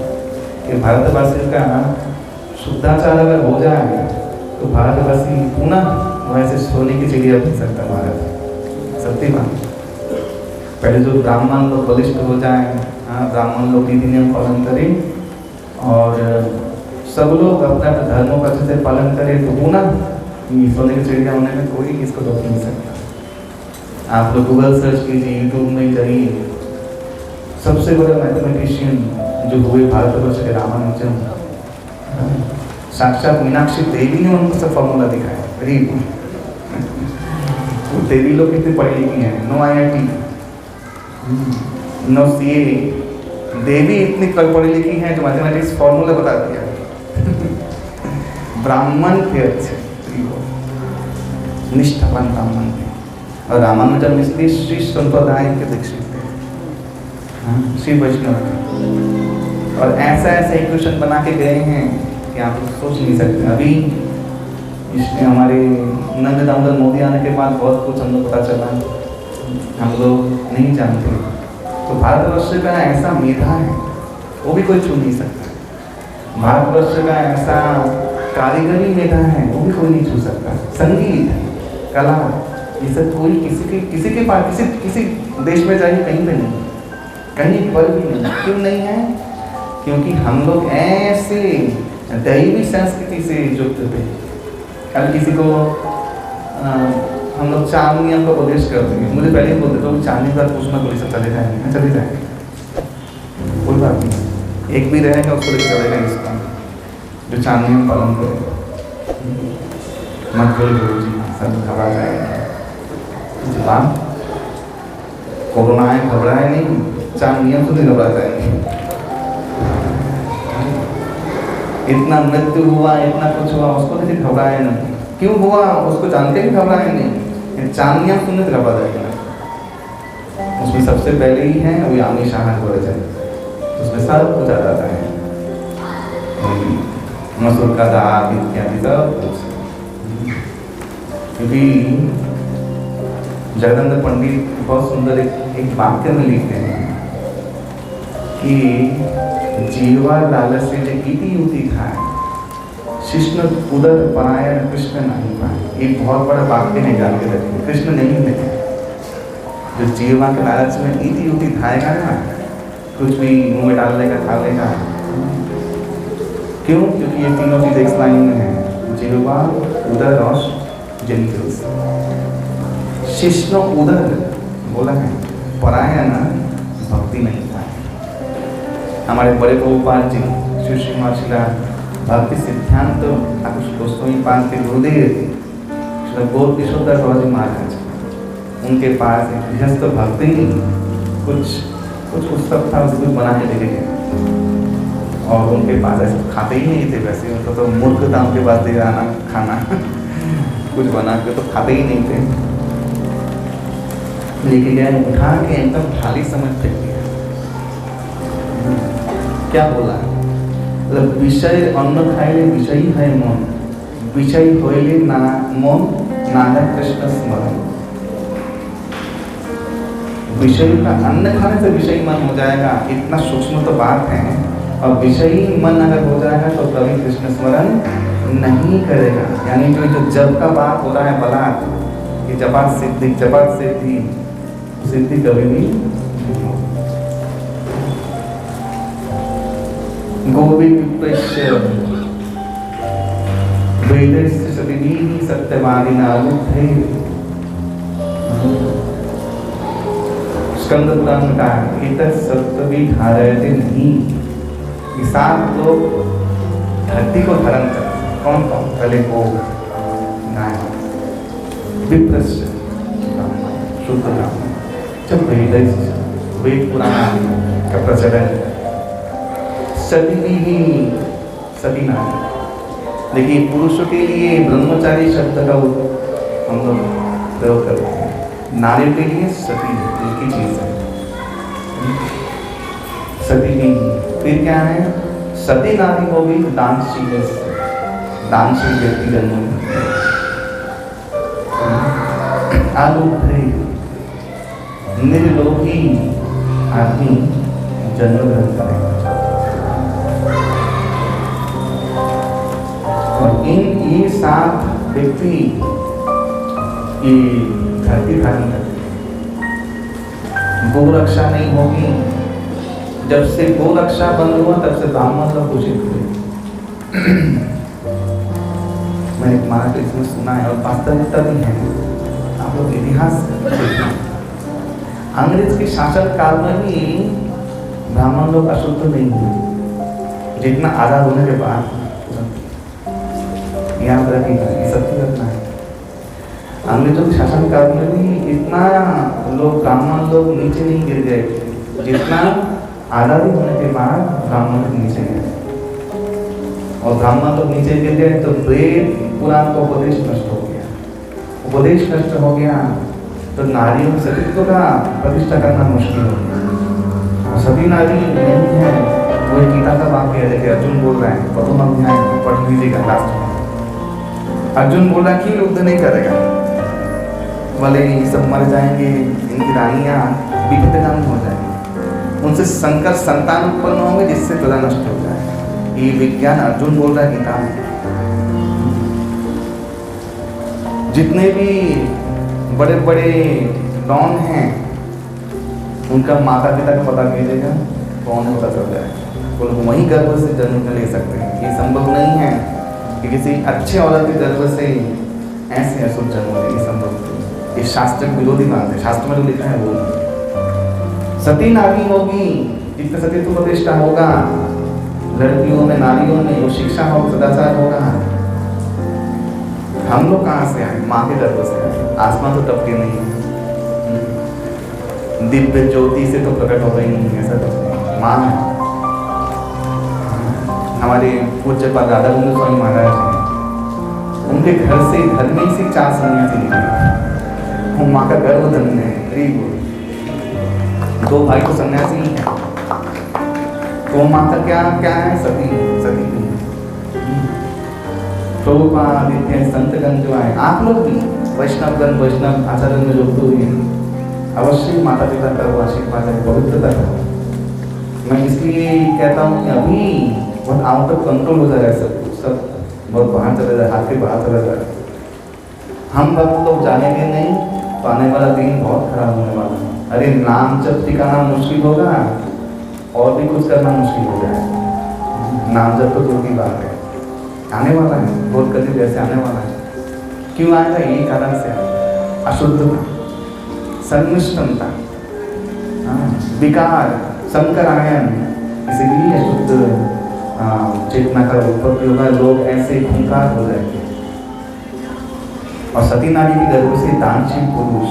कि भारतवासी का शुद्धाचार अगर हो जाए तो भारतवासी पुनः वैसे सोने की चिड़िया बन सकता है भारत। सत्य बात। पहले जो ब्राह्मण लोग बलिष्ठ हो जाए, हाँ ब्राह्मण लोग नीति नियम पालन करें और सब लोग अपने अपने धर्मों का अच्छे से पालन करें तो पुनः सोने की चिड़िया होने में कोई इसको रोक नहीं सकता। आप लोग गूगल सर्च कीजिए, यूट्यूब में करिए, सबसे बड़ा मैथमेटिशियन जो हुए भारतवर्ष के रामानुजन, साक्षात मीनाक्षी देवी ने उनको सब फॉर्मूला दिखाया। वो देवी लोग कितने पढ़ी लिखी हैं, नो IIT, नो CA, देवी इतनी पढ़ी लिखी हैं जो मैथमेटिक्स फॉर्मूला बता दिया। ब्राह्मण थे अच्छे, निष्ठावान ब्राह्मण थे। और रामानुजन इसलिए श्री संप्रदाय के दीक्षित थे, श्री वैष्णव थे। और ऐसा इक्वेशन बना के गए हैं कि आप सोच नहीं सकते। अभी इसमें हमारे नरेंद्र दामोदर मोदी आने के बाद बहुत कुछ हम लोग पता चला, हम लोग नहीं जानते। तो भारतवर्ष का ऐसा मेधा है वो भी कोई छू नहीं सकता। भारतवर्ष का ऐसा कारीगरी मेधा है वो भी कोई नहीं छू सकता। संगीत, कला, ये सब कोई किसी के पास किसी देश में जाइए कहीं पे नहीं, कहीं पर भी नहीं। क्यों नहीं है? क्योंकि हम लोग ऐसे दैवी संस्कृति से युक्त थे। कल किसी को हम लोग 4 नियम का उपदेश करते हैं, मुझे पहले ही बोलते थे 4 नियम का पूछना कोई सब चले जाएंगे, चले जाएंगे, कोई बात नहीं, एक भी रहेगा उसको लेकर चलेगा इसका जो 4 नियम पालन करेगा। मत बोल गुरु जी सब घबरा जाएंगे, जवान कोरोना है घबराए नहीं, 4 नियम से नहीं घबरा जाएंगे। इतना मृत्यु हुआ, इतना कुछ हुआ, उसको नहीं घबराए नहीं, क्यों हुआ उसको जानते ही घबराए नहीं, 4 नियम सुनने से घबरा जाएगा। उसमें सबसे पहले ही है वो आमी शाह वचन, उसमें सब कुछ आ जाता है, मसूर का दाल इत्यादि सब कुछ। क्योंकि जगदंद पंडित बहुत सुंदर एक वाक्य में लिखते हैं कि जीवा लालच से जो इति उति खाए, शिष्ण उदर परायण कृष्ण नहीं पाए। एक बहुत बड़ा वाक्य है, जान के रखिए, कृष्ण नहीं मिले। जो जीवा के लालच में इति उति खाएगा ना, कुछ भी मुंह में डालने का खा लेगा, क्यों? क्योंकि ये तीनों चीज एक लाइन में है, जीवा उदर और जेनिटल्स। शिष्ण उदर बोला है, परायण भक्ति नहीं पाए। हमारे बड़े प्रभुपाद जी श्री श्रीमान शिला भक्ति सिद्धांत गोस्वामी पाद के गुरुदेव गौर किशोर दास जी महाराज, उनके पास एक गृहस्थ भक्ति कुछ उत्सव था, उसको बना के लेके गए और उनके पास ऐसे खाते ही नहीं थे, वैसे उनको तो मूर्ख था उनके पास दे आना खाना कुछ बना के तो खाते ही नहीं थे। लेके गए, उठा के एकदम थाली समझ फेंक दिया। क्या बोला? मतलब विषय अन्न खाइले विषयी है मन, विषय होइले ना मन नागा कृष्ण स्मरण। विषय का अन्न खाने से विषयी मन हो जाएगा, इतना सूक्ष्म तो बात है। और विषयी मन अगर हो जाएगा तो कभी कृष्ण स्मरण नहीं करेगा। यानी जो जब का बात हो रहा है बलात्, कि जपात सिद्धि सिद्धि कभी भी गोविंद वेदस्य सतिनीहि सत्यवादिना लुब्धे। स्कंद पुराण का एतत् सत्त्वि धारयते नहीं। ये 7 लोग धरती को धारण करते। कौन? पहले गो, गाय, विप्रस्य शुद्ध ब्राह्मण, जब वेद पुराण का प्रचलन, सती ही सती नारी। देखिए पुरुषों के लिए ब्रह्मचारी शब्द का हम लोग प्रयोग करते हैं, नारियों के लिए सती एक ही चीज है, सती ही। फिर क्या है? सती नारी होगी दानशील व्यक्ति जन्म निर्लोभी आदमी जन्म ग्रहण करेगा। और ये 7 व्यक्ति ये धरती धारण करते। गो रक्षा नहीं होगी। जब से गो रक्षा बंद हुआ तब से ब्राह्मण लोग घोषित हुए। मैंने महाराज इसमें सुना है और वास्तविकता भी है। आप लोग इतिहास अंग्रेज के शासन काल में ही ब्राह्मण लोग अशुद्ध नहीं हुए, जितना आजाद होने के बाद याद रखिएगा, ये सत्य घटना है। अंग्रेजों के शासन काल में भी इतना लोग ब्राह्मण लोग नीचे नहीं गिर गए, जितना आजादी होने के बाद ब्राह्मण लोग नीचे गए। और ब्राह्मण लोग नीचे गिर गए तो वेद पुराण का उपदेश नष्ट हो गया। उपदेश नष्ट हो गया तो नारियों के सतीत्व का प्रतिष्ठा करना मुश्किल हो गया। सभी नारी नहीं है, वो गीता का वाक्य है। देखिए अर्जुन बोल रहे हैं, प्रथम अध्याय पढ़ लीजिएगा लास्ट में। अर्जुन बोला कि युद्ध नहीं करेगा, वाले ये सब मर जाएंगे, इनकी रानियाँ विपत्तिगामी हो जाएंगी, उनसे संकर संतान उत्पन्न होंगे जिससे प्रजा नष्ट हो जाएगा। ये विज्ञान अर्जुन बोल रहा है गीता में। जितने भी बड़े बड़े डॉन हैं उनका माता पिता का पता कीजिएगा, कौन है पता चल जाएगा। वो लोग वहीं गर्भ से जन्म ले सकते हैं। ये संभव नहीं है कि किसी अच्छे औरत के गर्भ से ऐसे असुर जन्म ले, ये संभव नहीं। ये शास्त्र विरोधी बात है। शास्त्र में जो लिखा है वो सती नारी होगी, जिससे सतीत्व प्रतिष्ठा होगा, लड़कियों में नारियों में वो शिक्षा हो, सदाचार होगा। हम लोग कहाँ से आए? माँ के गर्भ से आए। आसमान तो टपके नहीं है, दिव्य ज्योति से तो प्रकट हो रही नहीं है, ऐसा कुछ नहीं। माँ है। हमारे पूज्य पर राधा कुंड स्वामी महाराज हैं, उनके घर से घर में से 4 सन्यासी निकले। वो माँ का गर्भ धन्य है। 2 भाई तो सन्यासी ही हैं, तो माँ का क्या क्या है? सती सती। प्रभुपाद इतने संतगण जो आए, आप लोग भी वैष्णवगण, वैष्णव आचार्य में जो तो अवश्य माता पिता का वो आशीर्वाद है, पवित्रता का। मैं इसलिए कहता हूँ कि अभी बहुत आउट ऑफ कंट्रोल हो जाएगा सब बहुत बाहर चले जाए, हाथ के बाहर चले जाए। हम लोग जानेंगे नहीं तो आने वाला दिन बहुत खराब होने वाला है। अरे नाम जब टिकाना मुश्किल होगा और भी कुछ करना मुश्किल हो जाए। नाम जब तो दूर की बात है, आने वाला है, बहुत करीब जैसे आने वाला है। क्यों आएगा? यही कारण से अशुद्धता, संमिश्रणता, विकार, संकरायन, इसलिए अशुद्ध चेतना का उत्पत्ति होगा। लोग ऐसे खूंखार हो जाएंगे। और सती नारी के गर्भ से दानशील पुरुष,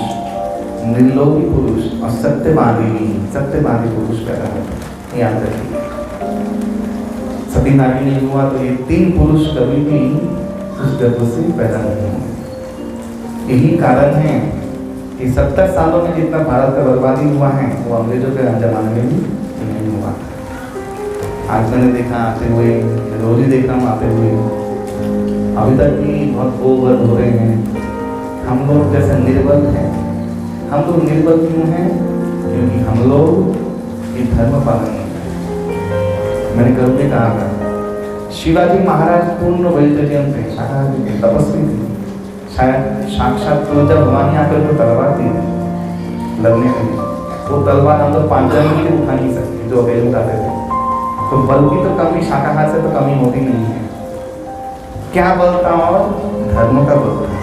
निर्लोभी पुरुष और सत्यवादी पुरुष पैदा होगा। याद रखिए, सती नारी नहीं हुआ तो ये 3 पुरुष कभी भी उस गर्भ से पैदा नहीं होंगे। यही कारण है कि 70 सालों में जितना भारत का बर्बादी हुआ है वो अंग्रेजों के जमाने में भी नहीं हुआ। आज मैंने देखा आते हुए, रोज ही देख रहा हूँ आते हुए, अभी तक भी बहुत ओवर हो रहे हैं। हम लोग जैसे निर्बल हैं। हम लोग निर्बल क्यों हैं? क्योंकि हम लोग ये धर्म पालन नहीं करते। मैंने कल में कहा था, शिवाजी महाराज पूर्ण वेजिटेरियन थे, शाकाहारी थे, तपस्वी थे। शायद साक्षात तुलजा भवानी आकर को तलवार दी लड़ने के लिए, वो तलवार हम लोग 5 जन के उठा नहीं सकते जो अकेले उठाते थे। तो बल की तो कमी शाकाहार से तो कमी होती नहीं है। क्या बल था? और धर्म का बल था।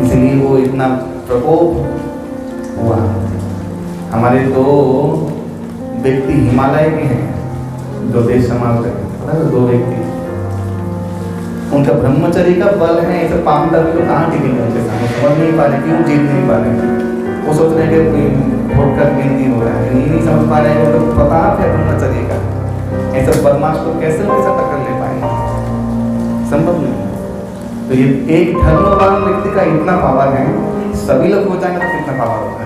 इसलिए वो इतना प्रकोप हुआ। हमारे 2 व्यक्ति हिमालय के हैं जो देश संभालते हैं, 2 व्यक्ति, उनका ब्रह्मचर्य का बल है। ऐसे पामता भी तो कहाँ टिकेंगे उनके सामने? समझ नहीं पा रहे, क्यों जीत नहीं पा रहे? वो सोच रहे हैं कि वोट का गिनती हो रहा है, नहीं समझ पा रहे हैं। तो प्रताप है ब्रह्मचर्य का। ऐसे बदमाश को कैसे टक्कर ले पाएंगे? संभव नहीं। तो ये एक धर्मवान व्यक्ति का इतना पावर है, सभी लोग हो जाएंगे तो कितना पावर होगा।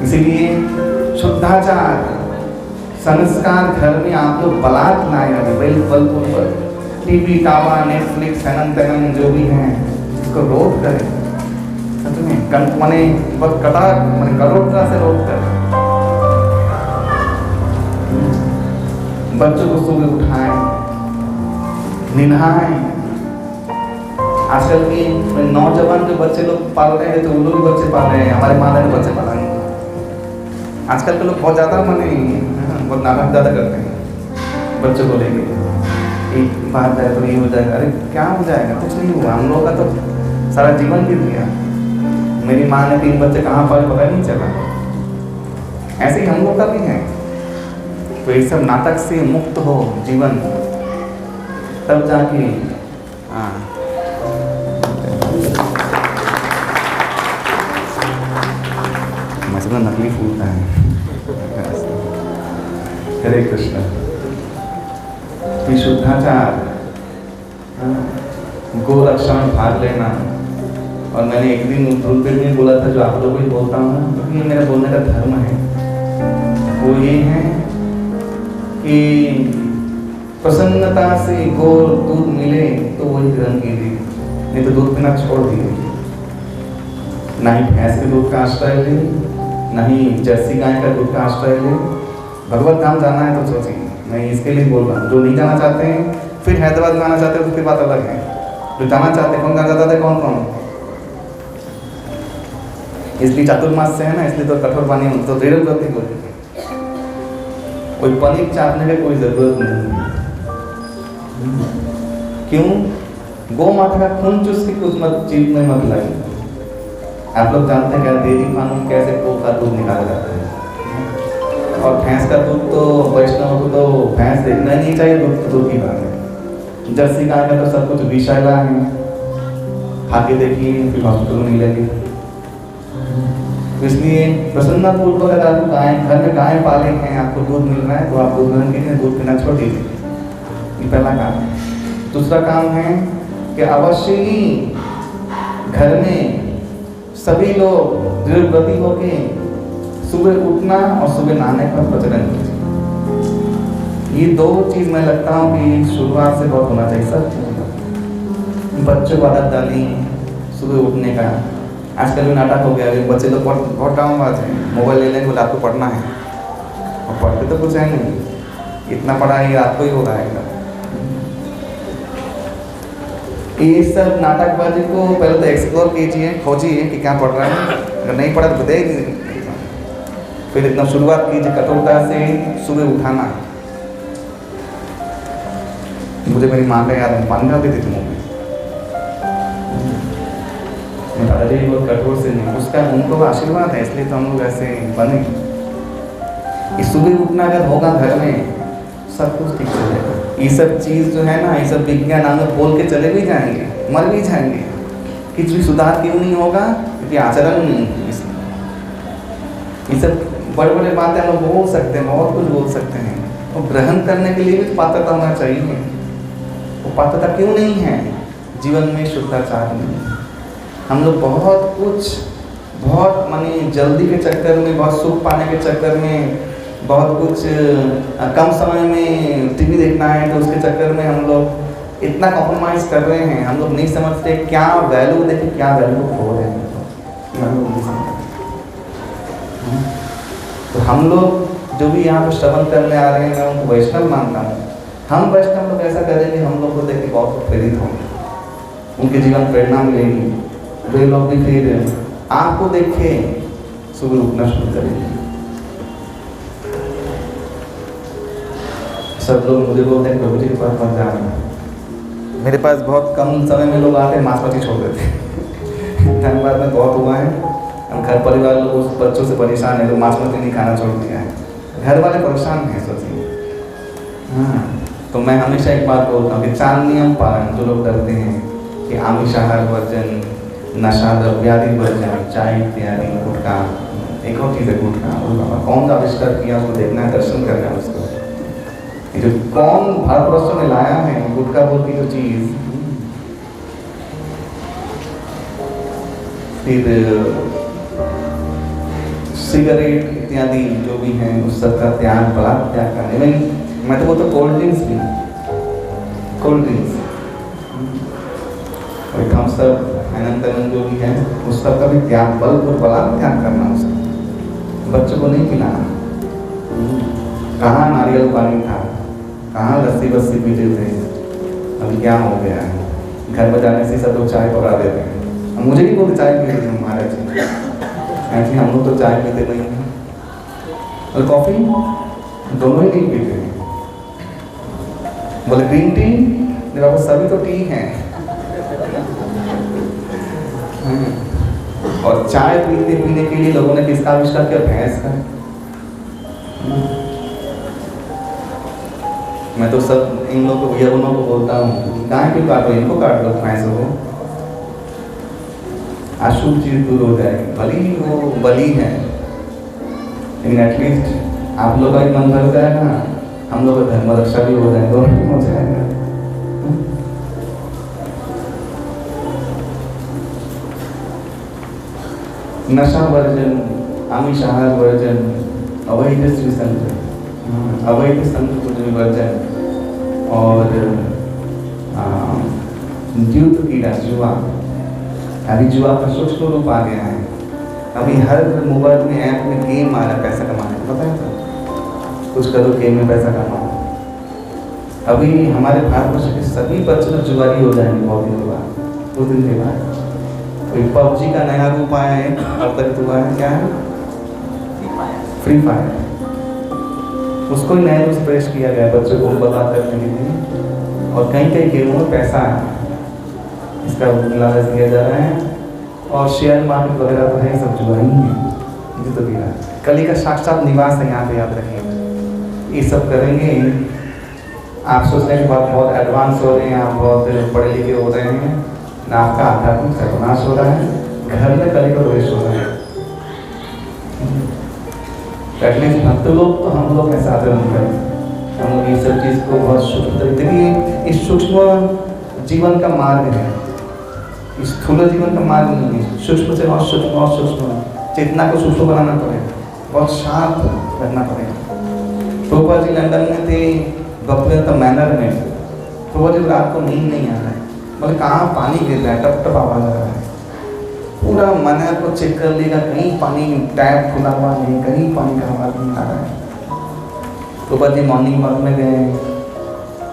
इसीलिए शुद्धाचार, संस्कार घर में आप लोग बलात् लाए। बलपूर्वक टीवी, टावा, नेटफ्लिक्स, हैनन जो भी हैं, इसको रोक करें। सच में माने बहुत कठोरता से रोक करें। बच्चों को सुबह उठाएं, निन्हाएं। आजकल के नौजवान जो बच्चे लोग पाल रहे हैं, तो उन लोग भी बच्चे पाल रहे हैं। हमारे माता ने बच्चे पाला नहीं। आजकल के लोग बहुत ज़्यादा बहुत नाटक ज़्यादा करते हैं बच्चों को लेके। एक बात जाए तो ये हो जाएगा, अरे क्या हो जाएगा? कुछ नहीं हुआ। हम लोग का तो सारा जीवन बीत गया। मेरी माँ ने 3 बच्चे कहाँ पाले पता नहीं चला। ऐसे ही हम लोग का भी है। तो ये सब नाटक से मुक्त हो जीवन, तब जाके मसला नकली फूलता है। हरे कृष्ण। शुद्धाचार, गोरक्षा में भाग लेना। और मैंने एक दिन ध्रुव में बोला था, जो आप लोग भी बोलता हूँ, क्योंकि ये मेरा बोलने का धर्म है। वो ये है कि प्रसन्नता से गो दूध मिले तो वही ग्रहण कीजिए, नहीं तो दूध पीना छोड़ दीजिए। ना ही भैंस के दूध का आश्रय ले, ना ही जर्सी गाय का दूध का आश्रय ले। भगवत धाम जाना है तो सोचिए। मैं इसके लिए बोल रहा हूँ। जो नहीं जाना चाहते हैं, फिर हैदराबाद में आना चाहते हैं, तो फिर बात अलग है। जो जाना चाहते हैं, कौन जाना चाहते हैं? कौन? इसलिए चातुर्मास से है ना, इसलिए तो कठोर वाणी तो दृढ़ व्रत ही बोलेंगे। कोई पनीर चाटने की कोई ज़रूरत नहीं है। क्यों? गौ माता का खून चूस के कुछ मत चीज में मत लगे। आप लोग जानते हैं क्या डेयरी फार्म में कैसे गौ का दूध निकाला जाता है, और भैंस का दूध तो वैष्णव को तो भैंस देखना ही नहीं चाहिए, दूध तो दूध की बात है। जर्सी गाय का तो सब कुछ विषैला है, खा के देखिए फिर हॉस्पिटल में नहीं लगे। इसलिए प्रसन्नतापूर्वक अगर आप गाय घर में गाय पाले हैं, आपको दूध मिल रहा है तो आप दूध ग्रहण कीजिए, दूध पीना छोड़ दीजिए। ये पहला काम है। दूसरा काम है कि अवश्य ही घर में सभी लोग दृढ़व्रती होके सुबह उठना और सुबह नहाने का प्रचलन कीजिए। ये दो चीज मैं लगता हूँ कि शुरुआत से बहुत होना चाहिए सब बच्चों को आदत डाली सुबह उठने का। आजकल भी नाटक हो गया, बच्चे लोग बहुत टाइम बात है, मोबाइल ले लेंगे, बोले आपको पढ़ना है, और पढ़ते तो कुछ है नहीं, इतना पढ़ाई रात को ही हो रहा है। ये सब नाटकबाजी को पहले तो एक्सप्लोर कीजिए, खोजिए कि क्या पढ़ रहा है, अगर नहीं पढ़ा तो बताइए। फिर एकदम शुरुआत कीजिए कठोरता से सुबह उठाना। मुझे मेरी माँ का याद है, पानी डाल देती थी मुँह में, दादाजी बहुत कठोर से नहीं, उसका उनको आशीर्वाद है इसलिए तो हम लोग ऐसे बने। इस सुबह उठना अगर होगा घर में सब कुछ ठीक चलेगा। ये सब चीज़ जो है ना, ये सब विज्ञान हमें बोल के चले भी जाएंगे, मर भी जाएंगे, कुछ भी सुधार क्यों नहीं होगा? क्योंकि आचरण नहीं है। इसलिए ये सब बड़े बड़े बातें हम लोग बोल सकते हैं, बहुत कुछ बोल सकते हैं, तो ग्रहण करने के लिए भी पात्रता होना चाहिए। वो पात्रता क्यों नहीं है? जीवन में शुद्धाचार नहीं। हम लोग बहुत मानी जल्दी के चक्कर में, बहुत सुख पाने के चक्कर में, बहुत कुछ कम समय में टीवी देखना है तो उसके चक्कर में हम लोग इतना कॉम्प्रोमाइज़ कर रहे हैं। हम लोग नहीं समझते क्या वैल्यू, देखिए क्या वैल्यू खो रहे हैं हम लोग नहीं समझते। तो हम लोग जो भी यहाँ पर श्रवण करने आ रहे हैं, मैं उनको वैष्णव मानता हूँ। हम वैष्णव लोग ऐसा करेंगे, हम लोग को देख के बहुत प्रेरित होंगे, उनके जीवन प्रेरणा मिलेगी, वे लोग भी फिर आपको देखे सुबह उठना शुरू करेंगे। सब लोग मुझे बोलते हैं प्रभु जी के पास मत जाना। मेरे पास बहुत कम समय में लोग आते हैं, मांस मछली छोड़ देते हैं। धन्यवाद में बहुत हुआ है, हम घर परिवार लोग उस बच्चों से परेशान है, लोग मांस मछली नहीं खाना छोड़ दिया है, घर वाले परेशान हैं सोचिए। हाँ, तो मैं हमेशा एक बात बोलता हूँ कि 4 नियम पालन, जो लोग करते हैं कि आमिषाहार वर्जन, नशा द्रव्यादि वर्जन, चाय इत्यादि, गुटखा, एक और चीज़ है गुटखा, कौन सा आविष्कार किया उसको देखना है, दर्शन करना है उसको, जो कौन भारतवर्ष में लाया है गुटखा बोल की जो चीज़। फिर सिगरेट इत्यादि जो भी हैं उस सब का त्याग, बड़ा त्याग करने में, मैं तो बोलता कोल्ड ड्रिंक्स भी, कोल्ड ड्रिंक्स और थम्स अप, अनंतन जो भी है उस सब का भी त्याग, बला त्याग करना उसका, बच्चों को नहीं पिलाना। कहाँ नारियल पानी था, कहाँ लस्सी बस्सी पीते थे, अभी क्या हो गया है? घर पर जाने से सब लोग चाय पकड़ा देते हैं। अब मुझे भी बोलते चाय पीते थे महाराज जी, ऐसे हम लोग तो चाय पीते नहीं हैं, और कॉफ़ी दोनों ही नहीं पीते हैं। बोले ग्रीन टी, मेरे पास सभी तो टी हैं, और चाय पीने के लिए लोगों ने किसका आविष्कार किया? भैंस का। मैं तो सब इन लोगों को, यवनों को बोलता हूँ, गाय क्यों काटो, इनको काट लो भैंसों को, अशुभ चीज दूर हो जाएगी। भली वो बली है, लेकिन एटलीस्ट आप लोग का भी मन भर जाएगा, हम लोग का धर्म रक्षा भी हो जाएगा, दोनों हो जाएगा। नशा वर्जन, आमिषाहार वर्जन, अवैध संग, अवैध संग वर्जन, और द्यूत कीड़ा, जुआ। अभी जुआ का सूक्ष्म रूप आ गया है, अभी हर मोबाइल में ऐप में गेम आ रहा है पैसा कमाने, पता है तो कुछ करो गेम में पैसा कमाओ। अभी हमारे भारतवर्ष के सभी बच्चे लोग जुआरी हो जाएंगे बहुत दिनों बाद, 2 दिन के बाद। कोई पबजी का नया रूप आया है, अब तक हुआ है, क्या है? Free fire. उसको ही नए रूप से पेश किया गया है बच्चों को बर्बाद करने के लिए। और कहीं कहीं गेमों में पैसा है, इसका लालच दिया जा रहा है। और शेयर मार्केट वगैरह तो है, सब जुआ ही है, मुझे तो दिया कली का साक्षात निवास है यहाँ पे, याद रखिए। ये सब करेंगे, आप सोच रहे हैं कि बहुत एडवांस हो रहे हैं, आप बहुत पढ़े लिखे हो रहे हैं, ना आपका आध्यात्मिक सर्वनाश हो रहा है, घर में कली का प्रवेश हो रहा है। एटलीस्ट भक्त लोग तो हम लोग ऐसा आचरण करें, हम लोग इस सब चीज़ को बहुत सूक्ष्म तरीके से, इस सूक्ष्म जीवन का मार्ग है, इस स्थूल जीवन का मार्ग नहीं है। सूक्ष्म से और सूक्ष्म और सूक्ष्म चेतना को सूक्ष्म बनाना पड़ेगा, बहुत शार्प करना पड़ेगा। प्रभुपाद जी लंदन में थे, भक्तिवेदांत मैनर में, प्रभुपाद जी रात को नींद नहीं आ रहा है, बोले कहाँ पानी गिर रहा है, टप टप आवाज आ रहा है। पूरा मैनर को चेक कर लेगा, कहीं पानी टैप खुला हुआ नहीं, कहीं पानी का आवाज नहीं आ रहा है। प्रभुपाद जी मॉर्निंग वॉक में गए,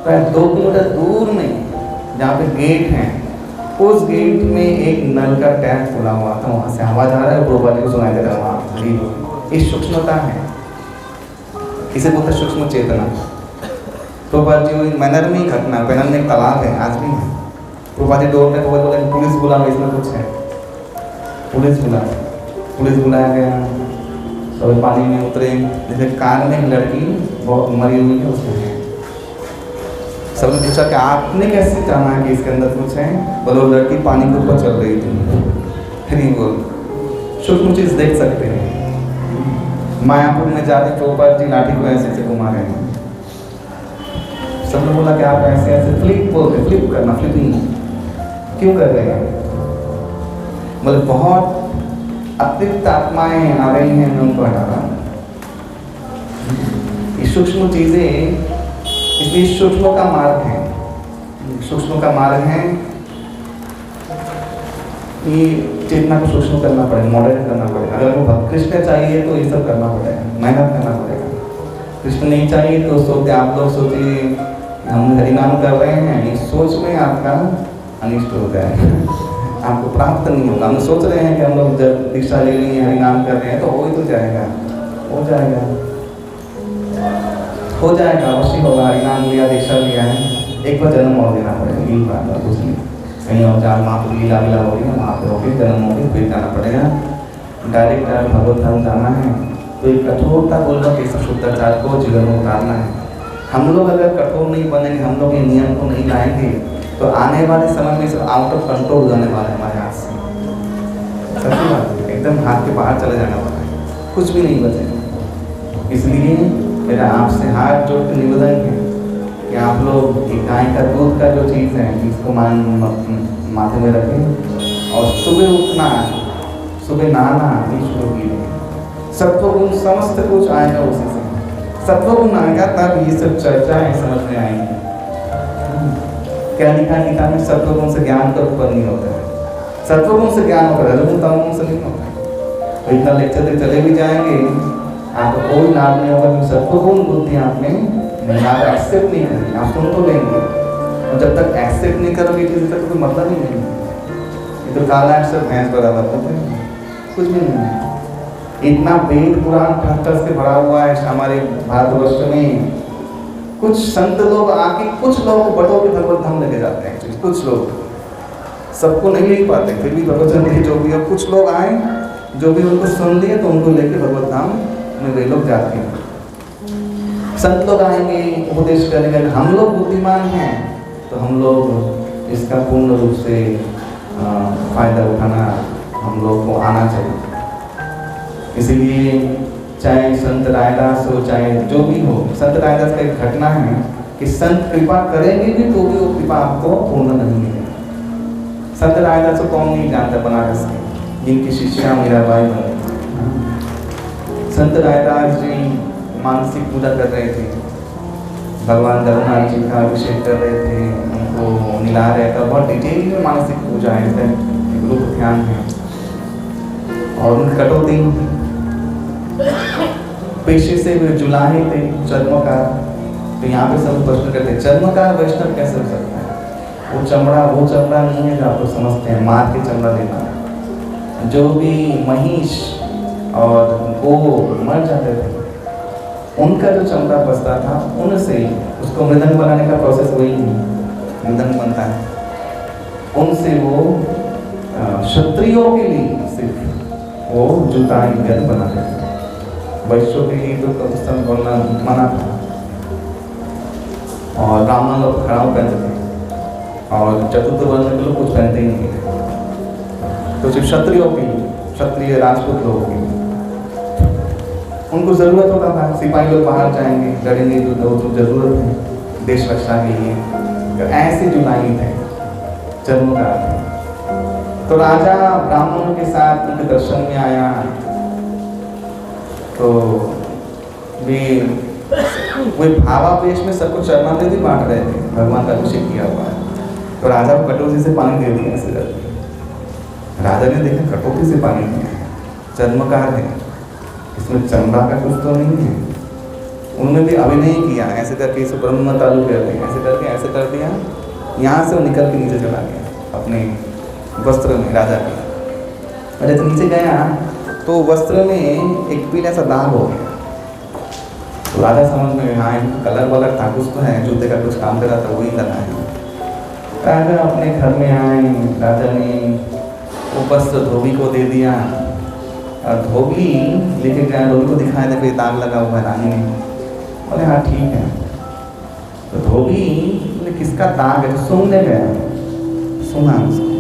प्राय 2 किलोमीटर दूर में जहाँ पे गेट है, उस गेट में एक नल का टैप खुला हुआ था, वहाँ से आवाज आ रहा है, प्रभुपाद जी को सुनाई दे रहा है वहाँ। इस सूक्ष्मता है, इसे बोलते हैं सूक्ष्म चेतना। प्रभुपाद जी मैनर में ही घटना, मैनर में एक तालाब है, आज भी है। प्रभुपाद जी डोर में बोला पुलिस बुलाओ, इसमें कुछ है, पुलिस बुलाया गया, सब पानी में उतरे, जैसे कार में एक लड़की बहुत मरी हुई है उसमें है। सबने पूछा कि आपने कैसे जाना कि इसके अंदर कुछ है, बोलो लड़की पानी के ऊपर चल रही थी। फिर बोल सूक्ष्म चीज देख सकते हैं। मायापुर में जाके प्रभुपाद जी लाठी को ऐसे घुमा रहे हैं, सबने बोला कि आप ऐसे ऐसे फ्लिप बोलते, फ्लिप करना, फ्लिपिंग क्यों कर रहे हैं, बोले बहुत अतिरिक्त आत्माएं आ रही हैं, मैं उनको हटा रहा हूँ। ये सूक्ष्म चीजें, इसलिए सूक्ष्म का मार्ग है, सूक्ष्म का मार्ग है। ये चेतना को सूक्ष्म करना पड़ेगा, मॉडर्न करना पड़ेगा। अगर वो कृष्ण चाहिए तो ये सब करना पड़ेगा, मेहनत करना पड़ेगा। कृष्ण नहीं चाहिए तो सोचते, आप लोग सोचिए हम हरिनाम कर रहे हैं, इस सोच में आपका अनिष्ट हो जाएगा, आपको प्राप्त नहीं होगा। हम सोच रहे हैं कि हम लोग जब दीक्षा ले ली, हरिनाम कर रहे हैं तो हो ही तो जाएगा, हो जाएगा, हो जाएगा, अवश्य होगा। हरिनाम लिया, दीक्षा लिया है, एक बार जन्म और देना पड़ेगा, यही बात है, कुछ नहीं। कहीं और चार माँ को लीला वीला हो रही है, वहाँ पे होगी, जन्म होगी, फिर जाना पड़ेगा। डायरेक्ट भगवत धाम जाना है तो एक कठोरता पूर्वक इस शुद्धाचार को जीवन में उतारना है। हम लोग अगर कठोर नहीं बनेंगे, हम लोग ये नियम को नहीं लाएंगे तो आने वाले समय में सब आउट ऑफ कंट्रोल जाने वाला है हमारे हाथ से। सच्ची बात है, एकदम हाथ के बाहर चले जाने वाला है, कुछ भी नहीं बचेगा। इसलिए मेरा आपसे हाथ जोड़ के निवेदन है कि आप लोग गाय का दूध का जो चीज़ है इसको माथे में रखें और सुबह उठना, सुबह नहाना भी शुरू कीजिए। सत्वगुण समस्त कुछ आएगा उसी से, सत्वगुण आएगा तब ये सब चर्चाएं समझ में आएंगी। क्या लिखा गीता में, सत्वगुण से ज्ञान का उत्पन्न नहीं होता है, सत्वगुण से ज्ञान होता है, रजोगुण तमोगुण से नहीं होता है। तो इतना लेक्चर तक चले भी जाएंगे आपको कोई लाभ नहीं होगा, क्योंकि सत्वगुण बुद्धि आप में नहीं, आप एक्सेप्ट नहीं करेंगे, आप सुन तो लेंगे और जब तक एक्सेप्ट नहीं करोगे किसी तक कोई मतलब ही नहीं है। ये तो काला अक्षर भैंस बराबर होते हैं, कुछ भी नहीं है। इतना वेद पुराण ठट्ठर से भरा हुआ है हमारे भारतवर्ष में। कुछ संत लोग आके कुछ लोगों को बटो के भगवत धाम लेके जाते हैं, कुछ लोग, सबको नहीं ले पाते, फिर भी भगवत जो भी है, कुछ लोग आए जो भी उनको सुन लिए तो उनको लेके भगवत धाम में वे लोग जाते हैं। संत लोग आएंगे, उपदेश करेंगे। हम लोग बुद्धिमान हैं तो हम लोग इसका पूर्ण रूप से फायदा उठाना हम लोग को आना चाहिए। इसीलिए चाहे संत रायदास हो, चाहे जो भी हो, संत रायदास का एक घटना है कि संत कृपा करेंगे भी तो भी वो कृपा आपको पूर्ण नहीं मिलेगी। संत रायदास को कौन नहीं जानता बनारस के, जिनकी शिष्या मीराबाई बनी। संत रायदास जी मानसिक पूजा कर रहे थे, भगवान जगन्नाथ जी का अभिषेक कर रहे थे, उनको मिला रहे थे, बहुत डिटेल में मानसिक पूजा है, रूप ध्यान है। और उनकी कटौती पेशे से वे जुलाहे थे, चर्मकार। तो यहाँ पे सब प्रश्न करते हैं, चर्मकार वैष्णव कैसे हो सकता है? वो चमड़ा नहीं है जो आप लोग समझते हैं, मार के चमड़ा लेना। जो भी महिष और गो मर जाते थे उनका जो चमड़ा बचता था उनसे, उसको मृदंग बनाने का प्रोसेस वही है, मृदंग बनता है, उनसे वो क्षत्रियों के लिए सिर्फ वो जूता इत्यादि बनाते थे। वैश्यों के लिए तो उस समय बोलना मना था, और ब्राह्मण लोग खड़ाऊ पहनते थे, और चतुर्थ वर्ण के लोग कुछ पहनते ही नहीं थे। तो सिर्फ क्षत्रियों के लिए, क्षत्रिय राजपूत लोगों के लिए उनको ज़रूरत होता था। सिपाही लोग बाहर जाएंगे, लड़ेंगे, तो ज़रूरत है देश रक्षा के लिए, तो ऐसे जुलाई थे, चर्मकार थे। तो राजा ब्राह्मणों के साथ उनके दर्शन में आया, तो वे भावावेश में सबको चरणामृत बांट रहे थे, भगवान का अभिषेक किया हुआ है। तो राजा को कटोरी से पानी दे दिया ऐसे करके। राजा ने देखा कटोरी से पानी दिया, चर्मकार है, इसमें चमड़ा का कुछ तो नहीं है। उन्होंने भी अभिनय किया, ऐसे करके इसे ब्रह्म तालु कर दिया, ऐसे करके ऐसे कर दिया, यहाँ से वो निकल के नीचे चला गया अपने वस्त्र में, राजा के। और जब नीचे गया तो वस्त्र में एक पीला सा दाग हो गया। तो राजा समझ में, हाँ कलर वलर था, कुछ तो है, जूते का कुछ काम कर रहा था, वही लगा है। राजा अपने घर में आए, राजा ने वो वस्त्र धोबी को दे दिया, और धोबी लेके गया, धोबी को दिखाया था, दाग लगा हुआ है। रानी ने बोले हाँ ठीक है। तो धोबी बोले किसका दाग है? तो सूंघने गया, सूंघा उसको,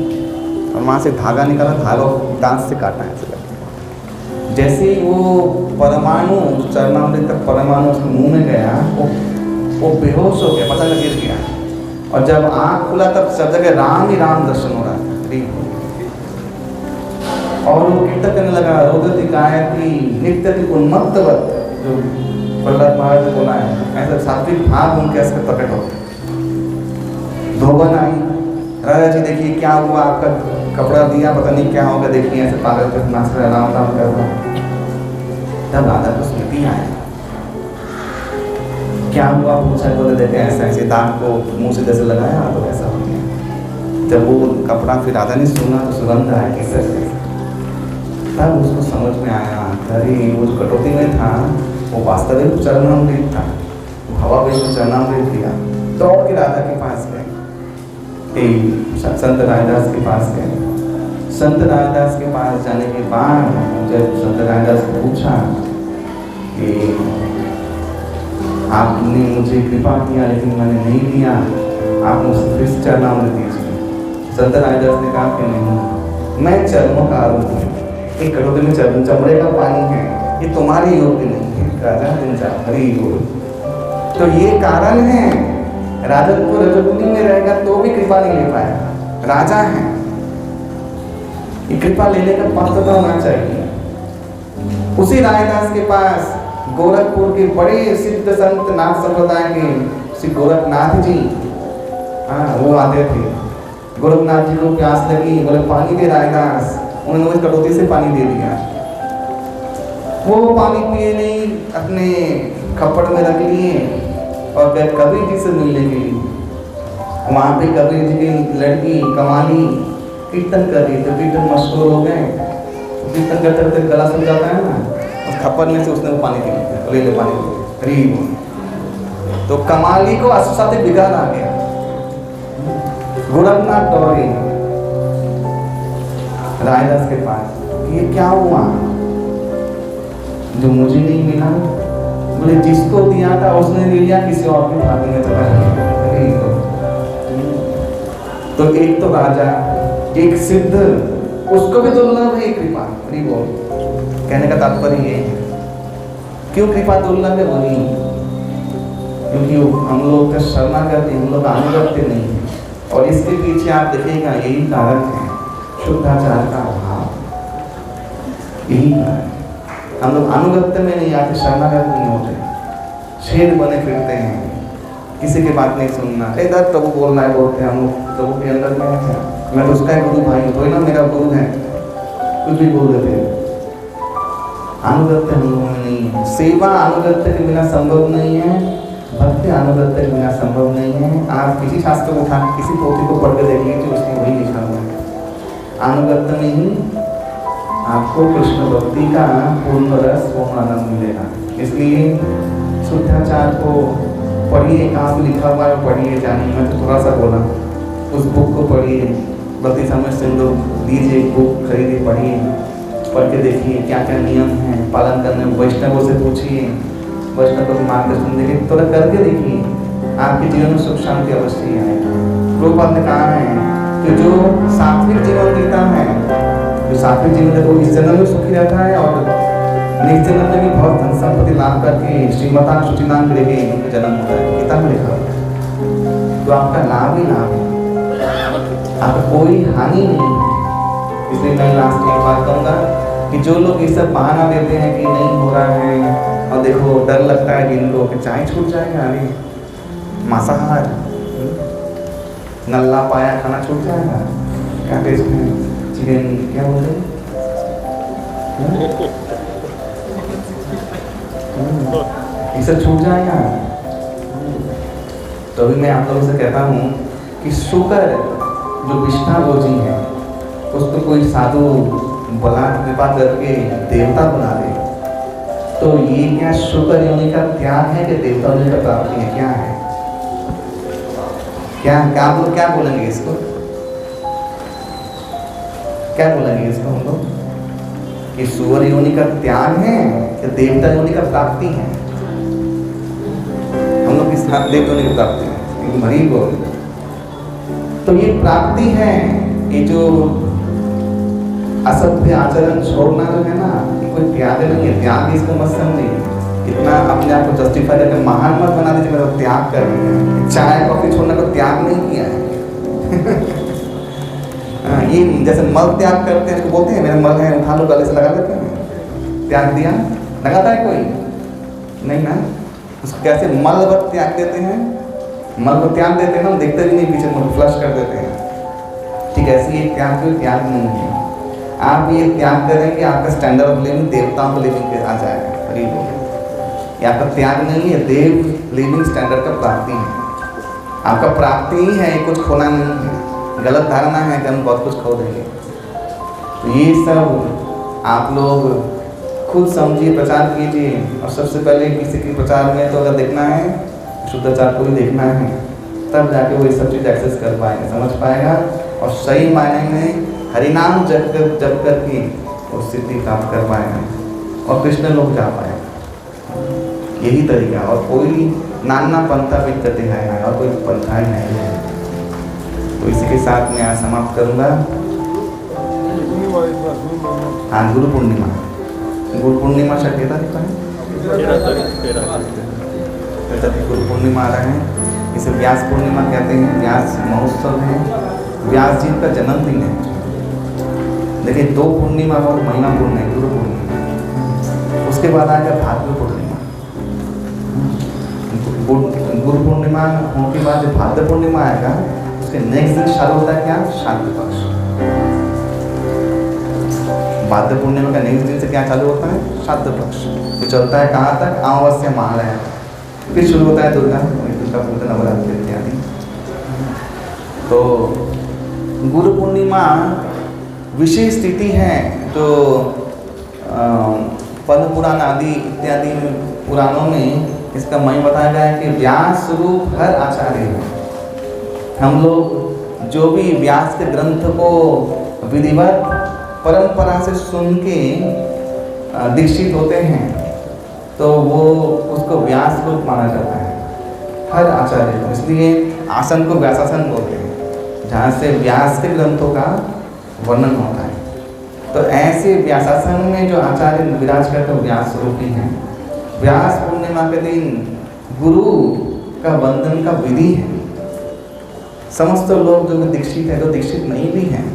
और वहाँ से धागा निकाला, धागा दांत से काटा है ऐसे करके। जैसे ही वो परमाणु, चरणामृत तक परमाणु उसके मुंह में गया, वो बेहोश हो गया, पता लग गिर गया। और जब आँख खुला तब सब जगह राम ही राम दर्शन हो रहा था। और वो कीर्तन करने लगा, रोदती गायत्री नित्यति उन्मत्तवत्, जो प्रहलाद महाराज ने बोला है, ऐसा सात्विक भाव उनके ऐसे प्रकट होते। धोबन आई, राजा जी देखिए क्या हुआ, आपका कपड़ा दिया, पता नहीं क्या होगा, देखिए ऐसे पागल कर नाच रहा, राम राम कर रहा। तब राजा को स्मृति आया, क्या हुआ पूछा, बोले देखे ऐसा ऐसे दाग को मुंह से जैसे लगाया तो ऐसा हो गया। जब वो कपड़ा फिर राजा ने सुना तो सुगंध आया केसर से, तब उसको समझ में आया, अरे वो जो कटौती में था वो वास्तविक चरणामृत था, भावावेश में चरणामृत दिया। दौड़ के राजा के पास गए, संत रायदास के पास गए। संत रायदास के पास जाने के बाद जब संत रायदास को पूछा कि आपने मुझे कृपा किया लेकिन मैंने नहीं दिया, आप मुझसे फिर चरणामृत दीजिए। संत रायदास ने कहा कि नहीं, मैं चर्मकार हूँ, एक कटोरे में चमड़े का पानी है, ये तुम्हारी योग्य नहीं है। राजा हरी बोल। तो ये कारण है, राजा को रजोगुनी में रहेगा तो भी कृपा नहीं ले पाया। राजा है, ये कृपा लेने का पात्रता होना चाहिए। उसी रायदास के पास गोरखपुर के बड़े सिद्ध संत नाथ संप्रदाय के श्री गोरखनाथ जी, हाँ वो आते थे। गोरखनाथ जी को प्यास लगी, बोले पानी दे रायदास, उन्होंने उस कटोती से पानी दे दिया। वो पानी पिए नहीं, अपने खप्पड़ में रख लिए और गए कबीर जी से मिलने के लिए। वहाँ पे कबीर जी की लड़की कमाली कीर्तन कर रही, तो कीर्तन मशहूर हो गए। कीर्तन करते करते गला सूख जाता है ना, उस खप्पड़ में से उसने वो पानी पी लिया, ले ले पानी री। तो कमाली को अस्वसाते बिगाड़ आ गया। गोरखनाथ दौड़े रायदास के पास, ये क्या हुआ जो मुझे नहीं मिला? बोले जिसको दिया था उसने ले लिया, किसी और के भाग्य में चला। तो एक तो राजा, एक सिद्ध, उसको भी दुर्लभ है कृपा। बोल कहने का तात्पर्य ये है, क्यों कृपा दुर्लभ है? बोली क्योंकि हम लोग का शरणागत, हम लोग अनुगत्य नहीं है। और इसके पीछे आप देखिएगा यही कारण है, शुद्धाचार का अभाव, यही कारण। हम लोग अनुगत्य में नहीं आते, शरणागत नहीं होते, छेद बने फिरते हैं, किसी की बात नहीं सुनना। इधर प्रभु बोलना है बोलते हैं, हम लोग प्रभु के अंदर में है, मैं तो उसका गुरु भाई हूँ, कोई ना मेरा गुरु है, कुछ भी बोल देते हैं। अनुगत्य हम लोगों में नहीं है। सेवा अनुगत्य के बिना संभव नहीं है, भक्ति अनुगत्य के बिना संभव नहीं है। आप किसी शास्त्र को उठा, किसी पोथी को पढ़ के देख लीजिए, उसमें वही लिखा हुआ है। अनुगत्य में ही आपको कृष्ण भक्ति का पूर्ण रस, पूर्ण आनंद मिलेगा। इसलिए शुद्धाचार को पढ़िए, कहाँ पे लिखा हुआ है पढ़िए, जानिए। मैं तो थोड़ा सा बोला, उस बुक को पढ़िए, बत्ती समय सिंधु लीजिए, बुक खरीदिए, पढ़िए, पढ़ के देखिए क्या क्या नियम हैं पालन करने। वैष्णवों से पूछिए, वैष्णव को मार्गदर्शन देखिए, थोड़ा करके देखिए, आपके जीवन में सुख शांति अवश्य ही आएगा। प्रभुपाद ने कहा है कि जो सात्विक जीवन जीता है, जो सात्विक जीवन है, वो इस जन्म में सुखी रहता है और नेक्स्ट जन्म में भी बहुत धन संपत्ति लाभ करके श्रीमतान शुचिनाम करके जन्म होता है। गीता में लिखा है। तो आपका लाभ ही लाभ है, आपका कोई हानि नहीं है। इसलिए मैं लास्ट में एक बात कहूँगा कि जो लोग ये सब बहाना देते हैं कि नहीं हो रहा है, और देखो डर लगता है कि इनको कि चाय छूट जाएगा, अरे मांसाहार नल्ला पाया खाना छूट जाएगा, क्या टेस्ट है चिकन, क्या बोलते हैं, ये सब छूट जाएगा। तो अभी मैं आप लोगों से कहता हूँ कि शुकर जो विष्णा भोजी है, उसको कोई साधु बलात् कृपा करके देवता बना दे, तो ये क्या शुक्र योनि का त्याग है कि देवता योनि का प्राप्ति है? क्या है? क्या बोलेंगे इसको? क्या बोलेंगे इसको हम लोग कि सूर्य योनि का त्याग है कि देवता योनि का प्राप्ति है? हम लोग किस देवता योनि की प्राप्ति है? मरी को तो ये प्राप्ति है। ये जो असभ्य आचरण छोड़ना जो है ना, ये कोई त्याग नहीं है। त्याग इसको मत समझिए, इतना अपने आप को जस्टिफाई करके महान मत बना दीजिए मेरा त्याग कर दिया। चाय कॉफी छोड़ने को त्याग नहीं किया है। ये जैसे मल त्याग करते हैं, इसको बोलते हैं मेरा मल है, उठा लो गले से लगा लेते हैं, त्याग दिया। लगाता है कोई? नहीं ना। उसको कैसे मलवत त्याग देते हैं, मल को त्याग देते हैं ना, देखते भी नहीं पीछे, मुझे फ्लश कर देते हैं। ठीक ऐसे ये त्याग कोई त्याग नहीं है। आप ये त्याग करेंगे, आपका स्टैंडर्ड ऑफ लिविंग देवताओं को लिविंग पे आ जाएगा। करीब ये आपका त्याग नहीं है, देव लिविंग स्टैंडर्ड का प्राप्ति है। आपका प्राप्ति ही है, ये कुछ खोना नहीं है। गलत धारणा है कि हम बहुत कुछ खो देंगे। तो ये सब आप लोग खुद समझिए, प्रचार कीजिए। और सबसे पहले किसी के प्रचार में तो अगर देखना है, शुद्धाचार को भी देखना है, तब जाके वो ये सब चीज़ एक्सेस कर पाएंगे, समझ पाएगा और सही मायने में हरिनाम जप करके वो सिद्धि प्राप्त कर पाएगा और कृष्ण लोग जा पाएगा। यही तरीका, और कोई नाना पंथा विकते है और कोई पंथा ही नहीं है। तो इसी के साथ मैं आज समाप्त करूँगा। हाँ, गुरु पूर्णिमा, गुरु पूर्णिमा शक्ति तारीख है, गुरु पूर्णिमा आ रहा है। इसे व्यास पूर्णिमा कहते हैं, व्यास महोत्सव है, व्यास जी का जन्मदिन है। देखिए 2 पूर्णिमा और महीना पूर्ण है, गुरु पूर्णिमा, उसके बाद आएगा भाद्र पूर्णिमा। गुरु पूर्णिमा होने के बाद जब भाद्र पूर्णिमा आएगा, उसके नेक्स्ट दिन चालू होता है क्या? श्राद्ध पक्ष। भाद्र पूर्णिमा का नेक्स्ट दिन से क्या चालू होता है? श्राद्ध पक्ष। तो चलता है कहाँ तक? अमावस्या मान रहे हैं, फिर शुरू होता है दुर्गा पूजा, नवरात्रि इत्यादि। तो गुरु पूर्णिमा विशेष तिथि है, जो पद्म पुराण आदि इत्यादि पुराणों में इसका महिमा बताया गया है कि व्यास रूप हर आचार्य है। हम लोग जो भी व्यास के ग्रंथ को विधिवत परंपरा से सुन के दीक्षित होते हैं, तो वो उसको व्यास रूप माना जाता है, हर आचार्य को। इसलिए आसन को व्यासासन बोलते हैं, जहाँ से व्यास के ग्रंथों का वर्णन होता है। तो ऐसे व्यासासन में जो आचार्य विराज करते हैं व्यास रूपी हैं। व्यास पूर्णिमा के दिन गुरु का वंदन का विधि है। समस्त लोग जो दीक्षित है, जो दीक्षित नहीं भी हैं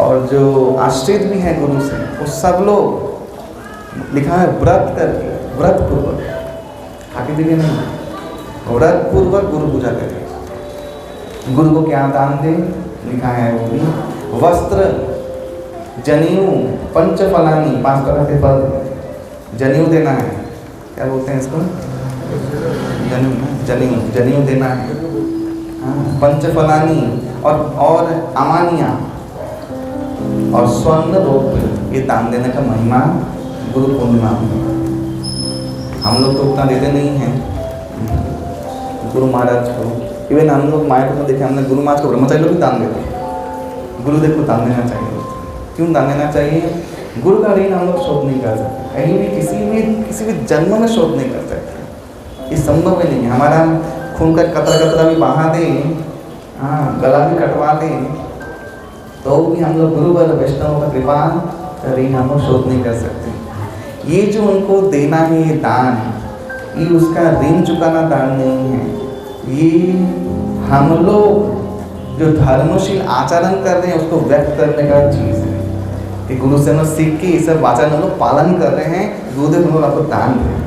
और जो आश्रित भी हैं गुरु से, वो सब लोग लिखा है व्रत करके, व्रत पूर्वक, खाके पीके नहीं, व्रत पूर्वक गुरु पूजा करके। गुरु को क्या दान दे लिखा है, वो भी वस्त्र, जनेऊ, पंचफलानी, 5 तरह के फल, जनेऊ देना है। क्या बोलते हैं इसको? जनेऊ देना है। पंचफलानी और अमानिया और स्वर्ण रोप, ये दान देने का महिमा गुरु पूर्णिमा में। हम लोग तो उतना देते नहीं हैं गुरु महाराज को। इवन हम लोग माया को देखे, हमने गुरु महाराज को ब्रह्मचारी लोग भी दान देते हैं। गुरुदेव को दान देना चाहिए। क्यों दान देना चाहिए? गुरु का ऋण हम लोग शोध नहीं कर सकते, कहीं भी किसी भी जन्म में शोध नहीं कर सकते। ये संभव ही नहीं है। हमारा खून का कतरा भी बहा दे, हाँ गला भी कटवा दे, तो भी हम लोग गुरु व वैष्णव का कृपा ऋण हम लोग शोध नहीं कर सकते। ये जो उनको देना है ये दान, ये उसका ऋण चुकाना दान नहीं है। ये हम लोग जो धर्मशील आचरण कर रहे हैं उसको व्यक्त करने का चीज़ है कि गुरु से हम लोग सीख के ये सब आचरण हम लोग पालन कर रहे हैं, गुरुदेव हम लोग आपको दान दें,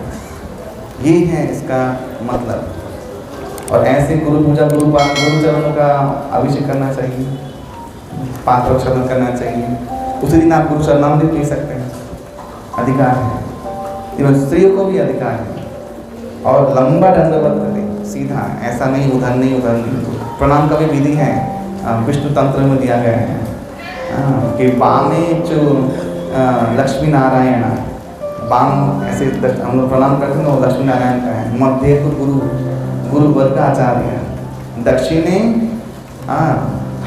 ये है इसका मतलब। और ऐसे गुरु पूजा गुरु चरणों का अभिषेक करना चाहिए, 5 प्रक्षालन करना चाहिए। उसी दिन आप गुरु शरणामृत पी सकते हैं, अधिकार है। इवन स्त्रियों को भी अधिकार है। और लंबा दंडवत करें, सीधा, ऐसा नहीं उधर नहीं। प्रणाम का भी विधि है, विष्णु तंत्र में दिया गया है कि वामे जो लक्ष्मी नारायण, वाम ऐसे हम लोग प्रणाम करते हैं, वो लक्ष्मी नारायण का है। मध्य तो गुरु वर्ग का आचार्य, दक्षिणे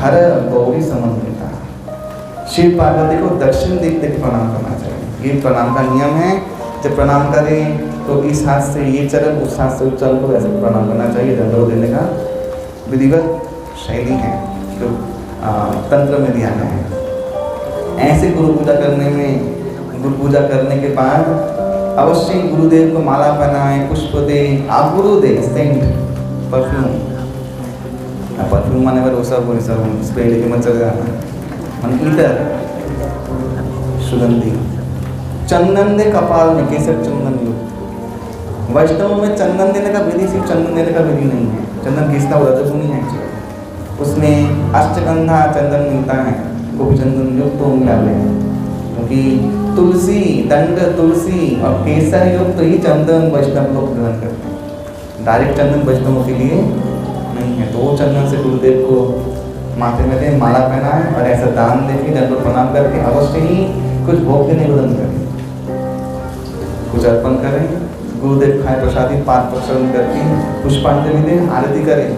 हर गौरी समन्विता। शिव पार्वती को दक्षिण दिख देख प्रणाम करना चाहिए। ये प्रणाम का नियम है। जब प्रणाम करें तो इस हाथ से ये चरण, उस हाथ से उस चरण को ऐसे प्रणाम करना चाहिए। दंडवत देने का विधिवत शैली है जो तंत्र में दिया गया है। ऐसे गुरु पूजा करने के बाद अवश्य गुरुदेव को माला पहनाएं, पुष्प दे, आप गुरु दे, सेंट, परफ्यूम माने वो सब स्प्रे लेके मत चल जाना, मन इतर सुगंधी, चंदन दे कपाल में, केसर चंदन युक्त। वैष्णव में चंदन देने का विधि सिर्फ चंदन देने का विधि नहीं है, चंदन घिसना वो रजगुणी है। उसमें अष्टगंधा चंदन मिलता है, गोपी चंदन युक्त तो मिलावे, क्योंकि तुलसी, दंड तुलसी और केसर युक्त ही चंदन वैष्णव लोग ग्रहण करते हैं। डायरेक्ट चंदन वैष्णवों के लिए नहीं है। तो वो चंदन से गुरुदेव को माथे में दे, माला पहनाएं और ऐसा दान दे के दंड प्रणाम करके अवश्य ही कुछ भोग के निवेदन करें, कुछ अर्पण करें, गुरुदेव खाए प्रसादी, 5 प्रक्षालन करके पुष्पांजलि दें, आरती करें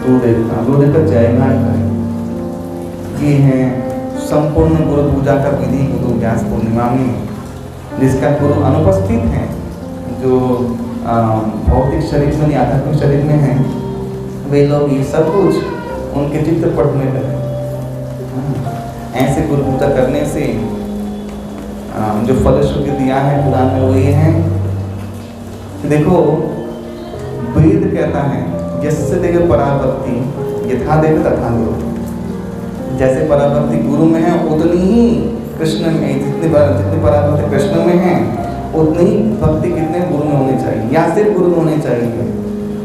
गुरुदेव का जयगान करें। ये है संपूर्ण गुरु पूजा का विधि गुरु व्यास पूर्णिमा में, जिसका गुरु अनुपस्थित है, जो भौतिक शरीर में, आध्यात्मिक शरीर में है, वे लोग ये सब कुछ उनके चित्रपट में करें। ऐसे गुरु पूजा करने से जो फलश्रुति दिया है पुराण में वो ये है कि देखो, वेद कहता है यस्य देव पराभक्ति यथा देव तथा देव। जैसे पराभक्ति गुरु में है उतनी ही कृष्ण में, जितनी पराभक्ति कृष्ण में है उतनी ही भक्ति कितने गुरु में होनी चाहिए, या सिर्फ गुरु में होनी चाहिए।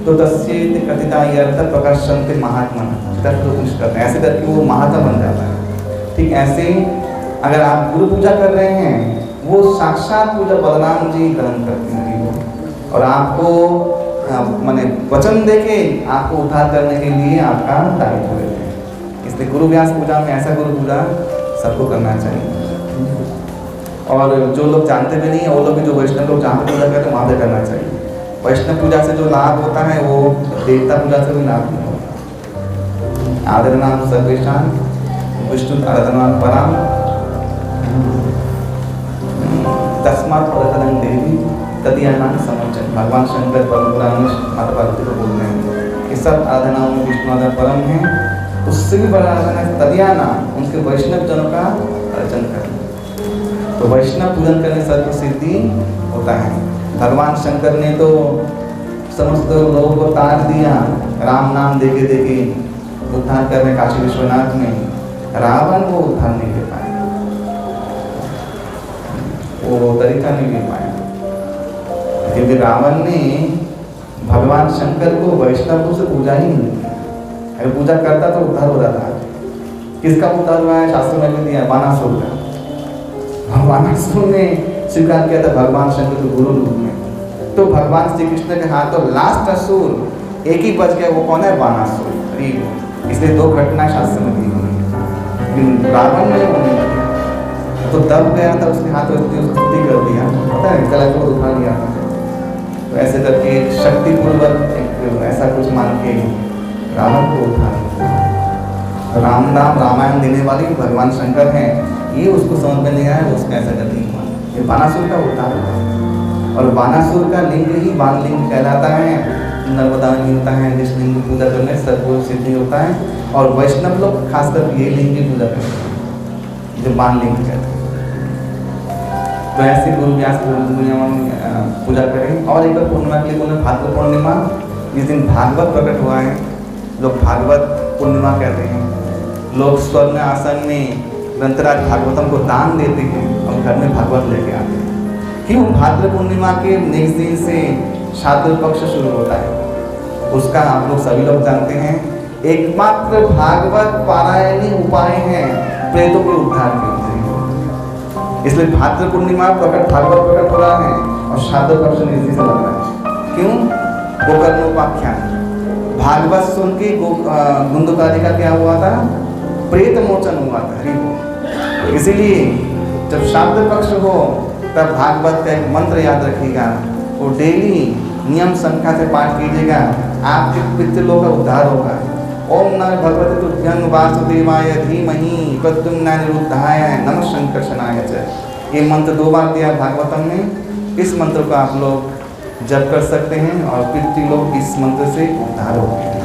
तो तस्येति कथिता यर्थ प्रकाशन्ते महात्मा, ऐसे करके वो महात्मा बन जाता है। ठीक ऐसे अगर आप गुरु पूजा कर रहे हैं, वो साक्षात पूजा बलराम जी ग्रहण करते हैं और आपको माने वचन देके आपको उद्धार करने के लिए आपका दायित्व लेते हैं। इसलिए गुरु व्यास पूजा में ऐसा गुरु पूजा सबको करना चाहिए। और जो लोग जानते भी नहीं है वो लोग भी, जो वैष्णव लोग जहाँ पूजा करते हैं वहाँ पे करना चाहिए। वैष्णव पूजा से जो लाभ होता है वो देवता पूजा से भी लाभ नहीं होता। आदरणाम सर्वेशान विष्णु आराधनाम पराम तस्मात् परतरं देवी तदीयानां समर्चन। भगवान शंकर परम माता पार्वती को बोल रहे हैं कि सब आराधनाओं में विष्णु आराधना परम है, उससे भी बड़ा आराधना है तदीयाना, उनके वैष्णव जनों का अर्चन करना। तो वैष्णव पूजन करने सर्व सिद्धि होता है। भगवान शंकर ने तो समस्त लोगों को तार दिया, राम नाम देके देके उद्धार करने काशी विश्वनाथ में, रावण को उद्धार नहीं दे पाए, वो तरीका नहीं दे पाया, क्योंकि रावण ने भगवान शंकर को वैष्णव से पूजा ही नहीं की। अगर पूजा करता तो उद्धार हो जाता। किसका उद्धार हुआ है? शास्त्र में भी दिया, बानासुर का। बानासुर ने स्वीकार किया था भगवान शंकर के गुरु रूप में, तो भगवान श्री कृष्ण के हाथ तो लास्ट असुर एक ही बच गया, वो कौन है? बानासुर। इसलिए 2 घटनाएं शास्त्र में दी हुई, लेकिन रावण ने तो दब गया था, उसके हाथ में स्तुति कर दिया, पता है, गला को उठा लिया। तो ऐसे करके एक शक्तिपूर्वक एक ऐसा कुछ मान के रावण को उठा राम नाम रामायण देने वाली भगवान शंकर हैं, ये उसको समझ में नहीं आया, वो उसका ऐसा करके ये बानासुर का उद्धार हुआ। और बानासुर का लिंग ही बाण लिंग कहलाता है। नर्मदा में होता है, जिस लिंग की पूजा करने से सर्व सिद्धि होता है। और वैष्णव लोग खासकर ये लिंग की पूजा करते हैं, जो बाण लिंग कहते हैं। तो ऐसे गुरु व्यास पूजा करें। और एक पूर्णिमा के लिए बोले भाद्र पूर्णिमा, जिस दिन भागवत प्रकट हुआ है, लोग भागवत पूर्णिमा कहते हैं। लोग स्वर्ण आसन में ग्रंथराज भागवतम को दान देते हैं और घर में भागवत लेके आते हैं। क्यों? भाद्र पूर्णिमा के नेक्स्ट दिन से शाद्र पक्ष शुरू होता है। उसका आप लोग सभी लोग जानते हैं, एकमात्र भागवत पारायणी उपाय है प्रेतों के उद्धार के लिए। इसलिए भाद्र पूर्णिमा प्रकट भागवत प्रकट हो रहा है और शाद्र पक्ष निधि से लग रहा है। क्यों? गोकर्णोपाख्यान भागवत सुन के गुंदकारी का क्या हुआ था? प्रेत मोचन हुआ था। हरि बोल। इसीलिए जब शाद्र पक्ष हो तब भागवत का एक मंत्र याद रखिएगा, वो डेली नियम संख्या से पाठ कीजिएगा, आपके पितृलोक का उद्धार होगा। ओम नमः भगवते तुभ्यं वासुदेवाय धीमहि प्रद्युम्नानिरुद्धाय नमः शंकर्षणाय च। ये मंत्र 2 बार दिया भागवतम में। इस मंत्र को आप लोग जप कर सकते हैं और पितृलोक इस मंत्र से उद्धार हो गए।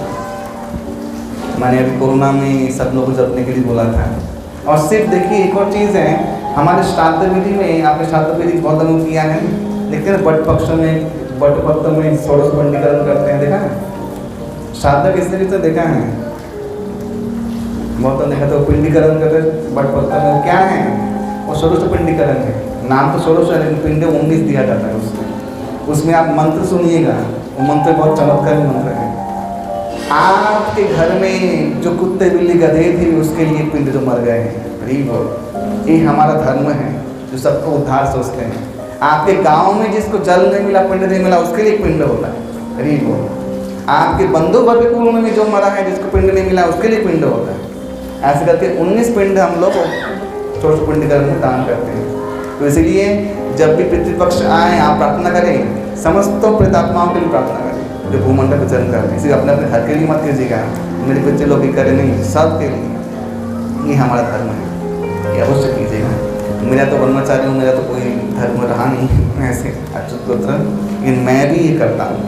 मैंने अभी कोरोना में सब लोगों को जपने के लिए बोला था। और सिर्फ देखिए एक और चीज़ है, हमारे श्राद्ध विधि में, आपने श्राद्ध विधि बहुत लोगों किया है, देखते हैं बट पक्ष में, बट पत्र में षोडश पंडीकरण करते हैं, देखा है? श्राद्ध किसने किसने देखा है? बहुत तो देखा। तो पिंडीकरण करते बट पत्र में, वो क्या है? वो षोडश पिंडीकरण है। नाम तो षोडश है लेकिन पिंड 19 दिया जाता है उसमें। उसमें आप मंत्र सुनिएगा, वो मंत्र बहुत चमत्कारी मंत्र है। आपके घर में जो कुत्ते बिल्ली गधे थे उसके लिए पिंड जो मर गए हैं, ये हमारा धर्म है जो सबको उद्धार सोचते हैं। आपके गांव में जिसको जल नहीं मिला, पिंड नहीं मिला, उसके लिए पिंड होता है। आपके बंधु वर्ग कुल में जो मरा है, जिसको पिंड नहीं मिला, उसके लिए पिंड होता है। ऐसे करके 19 पिंड हम लोग छोटे पिंडीकरण में दान करते हैं। तो इसीलिए जब भी पितृपक्ष आए आप प्रार्थना करें, समस्त प्रेतात्माओं के लिए प्रार्थना करें जो भूमंडल पर चरण करते हैं। इसी अपने अपने घर के लिए मत कीजिएगा, मेरे बच्चे लोग ही करें नहीं, सब के लिए। ये हमारा धर्म है, ये अवश्य कीजिएगा। मेरा तो ब्रह्मचारी हूँ, मेरा तो कोई धर्म रहा नहीं ऐसे अच्युतपुत्र, लेकिन मैं भी ये करता हूँ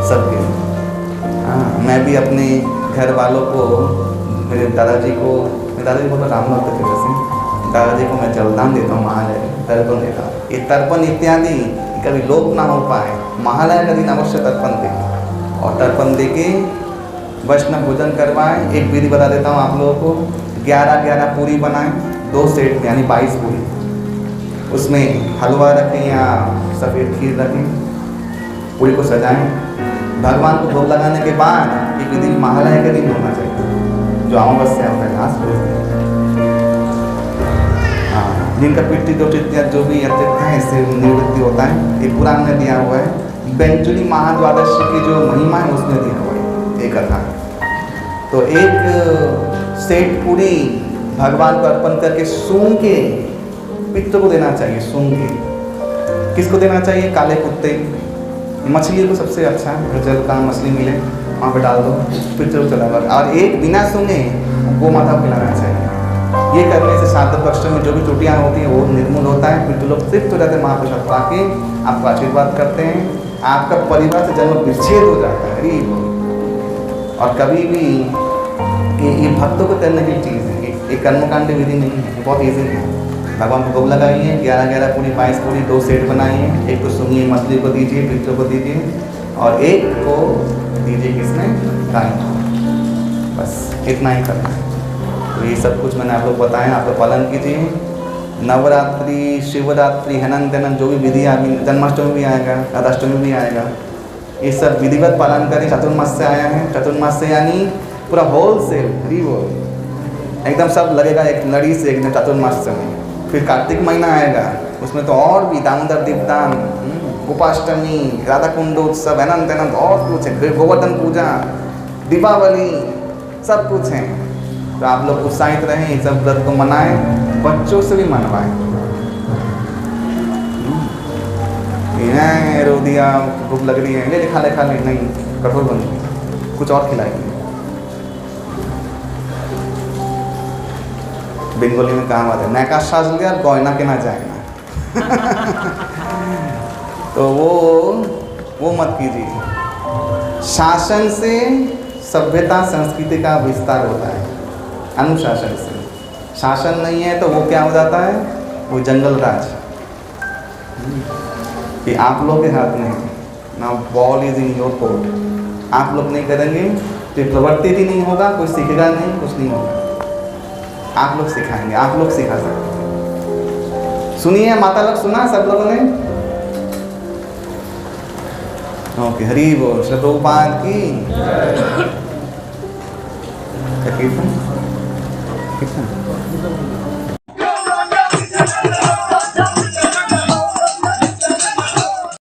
सबके लिए। हाँ, मैं भी अपने घर वालों को, मेरे दादाजी को, मेरे दादाजी बहुत राम भक्त थे वैसे, दादाजी को मैं जलदान देता हूँ, महालय तर्पण देता हूँ। ये तर्पण इत्यादि कभी लोप ना हो पाए, महालय का दिन अवश्य तर्पण दें। और तर्पण दे के वैष्णव भोजन करवाएं। एक विधि बता देता हूँ आप लोगों को, 11 पूरी बनाएं 2 सेट में, यानी 22 पूरी। उसमें हलवा रखें या सफ़ेद खीर रखें, पूरी को सजाएं। भगवान को भोग लगाने के बाद एक विधि महालय का दिन होना चाहिए, जो अमावस्या होता है, लास्ट रोज। जिनका पितृ दोष इत्यादि जो भी अतिरिक्त है, इससे निवृत्ति होता है। एक पुराण में दिया हुआ है, बेंचुली महाद्वादशी की जो महिमा है उसमें दिया हुआ है एक कथा। तो एक सेट पूरी भगवान को अर्पण करके सूंघ के पितृ को देना चाहिए। सूंघ के किसको देना चाहिए? काले कुत्ते, मछली को सबसे अच्छा, जल का मछली मिले वहाँ पे डाल दो, पितृ को चला। और एक बिना सूंघे गौ माता को खिलाना चाहिए। ये करने से श्राद्ध पक्ष में जो भी त्रुटियाँ होती हैं वो निर्मूल होता है। पितृ लोग तृप्त हो जाते हैं, महाप्रसाद पाके आपको आशीर्वाद करते हैं, आपका परिवार से जन्म विच्छेद हो जाता है। और कभी भी ये भक्तों को करने की चीज़ है, ये कर्मकांड विधि नहीं है, बहुत ईजी है। भगवान को भोग लगाइए, 11 पूरी 22 पूरी 2 सेट बनाइए। एक को सुनिए, मछली को दीजिए, पितृ को दीजिए, और एक को दीजिए किसमें? गाय को। बस इतना ही करना है। तो ये सब कुछ मैंने आप लोग बताया, आप लोग पालन कीजिए। नवरात्रि, शिवरात्रि, हनन तेनन जो भी विधि, अभी जन्माष्टमी भी आएगा, राधाष्टमी भी आएगा, ये सब विधिवत पालन करें। चतुर्मास से आया है, चतुर्मास से यानी पूरा होल सेल फ्री वो एकदम सब लगेगा एक लड़ी से एकदम चतुर्मास में। फिर कार्तिक महीना आएगा, उसमें तो और भी दामोदर दीपदान, गोपाष्टमी, राधा कुंड उत्सव, अनंत अनंत और कुछ है, गोवर्धन पूजा, दीपावली, सब कुछ है। तो आप लोग उत्साहित रहें, ये सब व्रत को मनाएं, बच्चों से भी मनवाएं। कि हैं रो दिया, भूख लग रही है, ले खा ले खा ले, नहीं, कठोर बनेंगे, कुछ और खिलाएंगे। बंगाली में कहावत है, नैका साज लिया गोयना के ना जाएगा। तो वो मत कीजिए। शासन से सभ्यता संस्कृति का विस्तार होता है, अनुशासन से। शासन नहीं है तो वो क्या हो जाता है, वो जंगल राज, कि आप लोग के हाथ में है ना, ball is in your court. आप लोग नहीं करेंगे तो प्रवृत्ति भी नहीं होगा, कोई सीखेगा नहीं, कुछ नहीं होगा। आप लोग सिखाएंगे, आप लोग सिखा सकते। सुनिए माता लोग, सुना सब लोगों ने? ओके, हरी बोल, श्री प्रभुपाद की। कीर्तन कीर्तन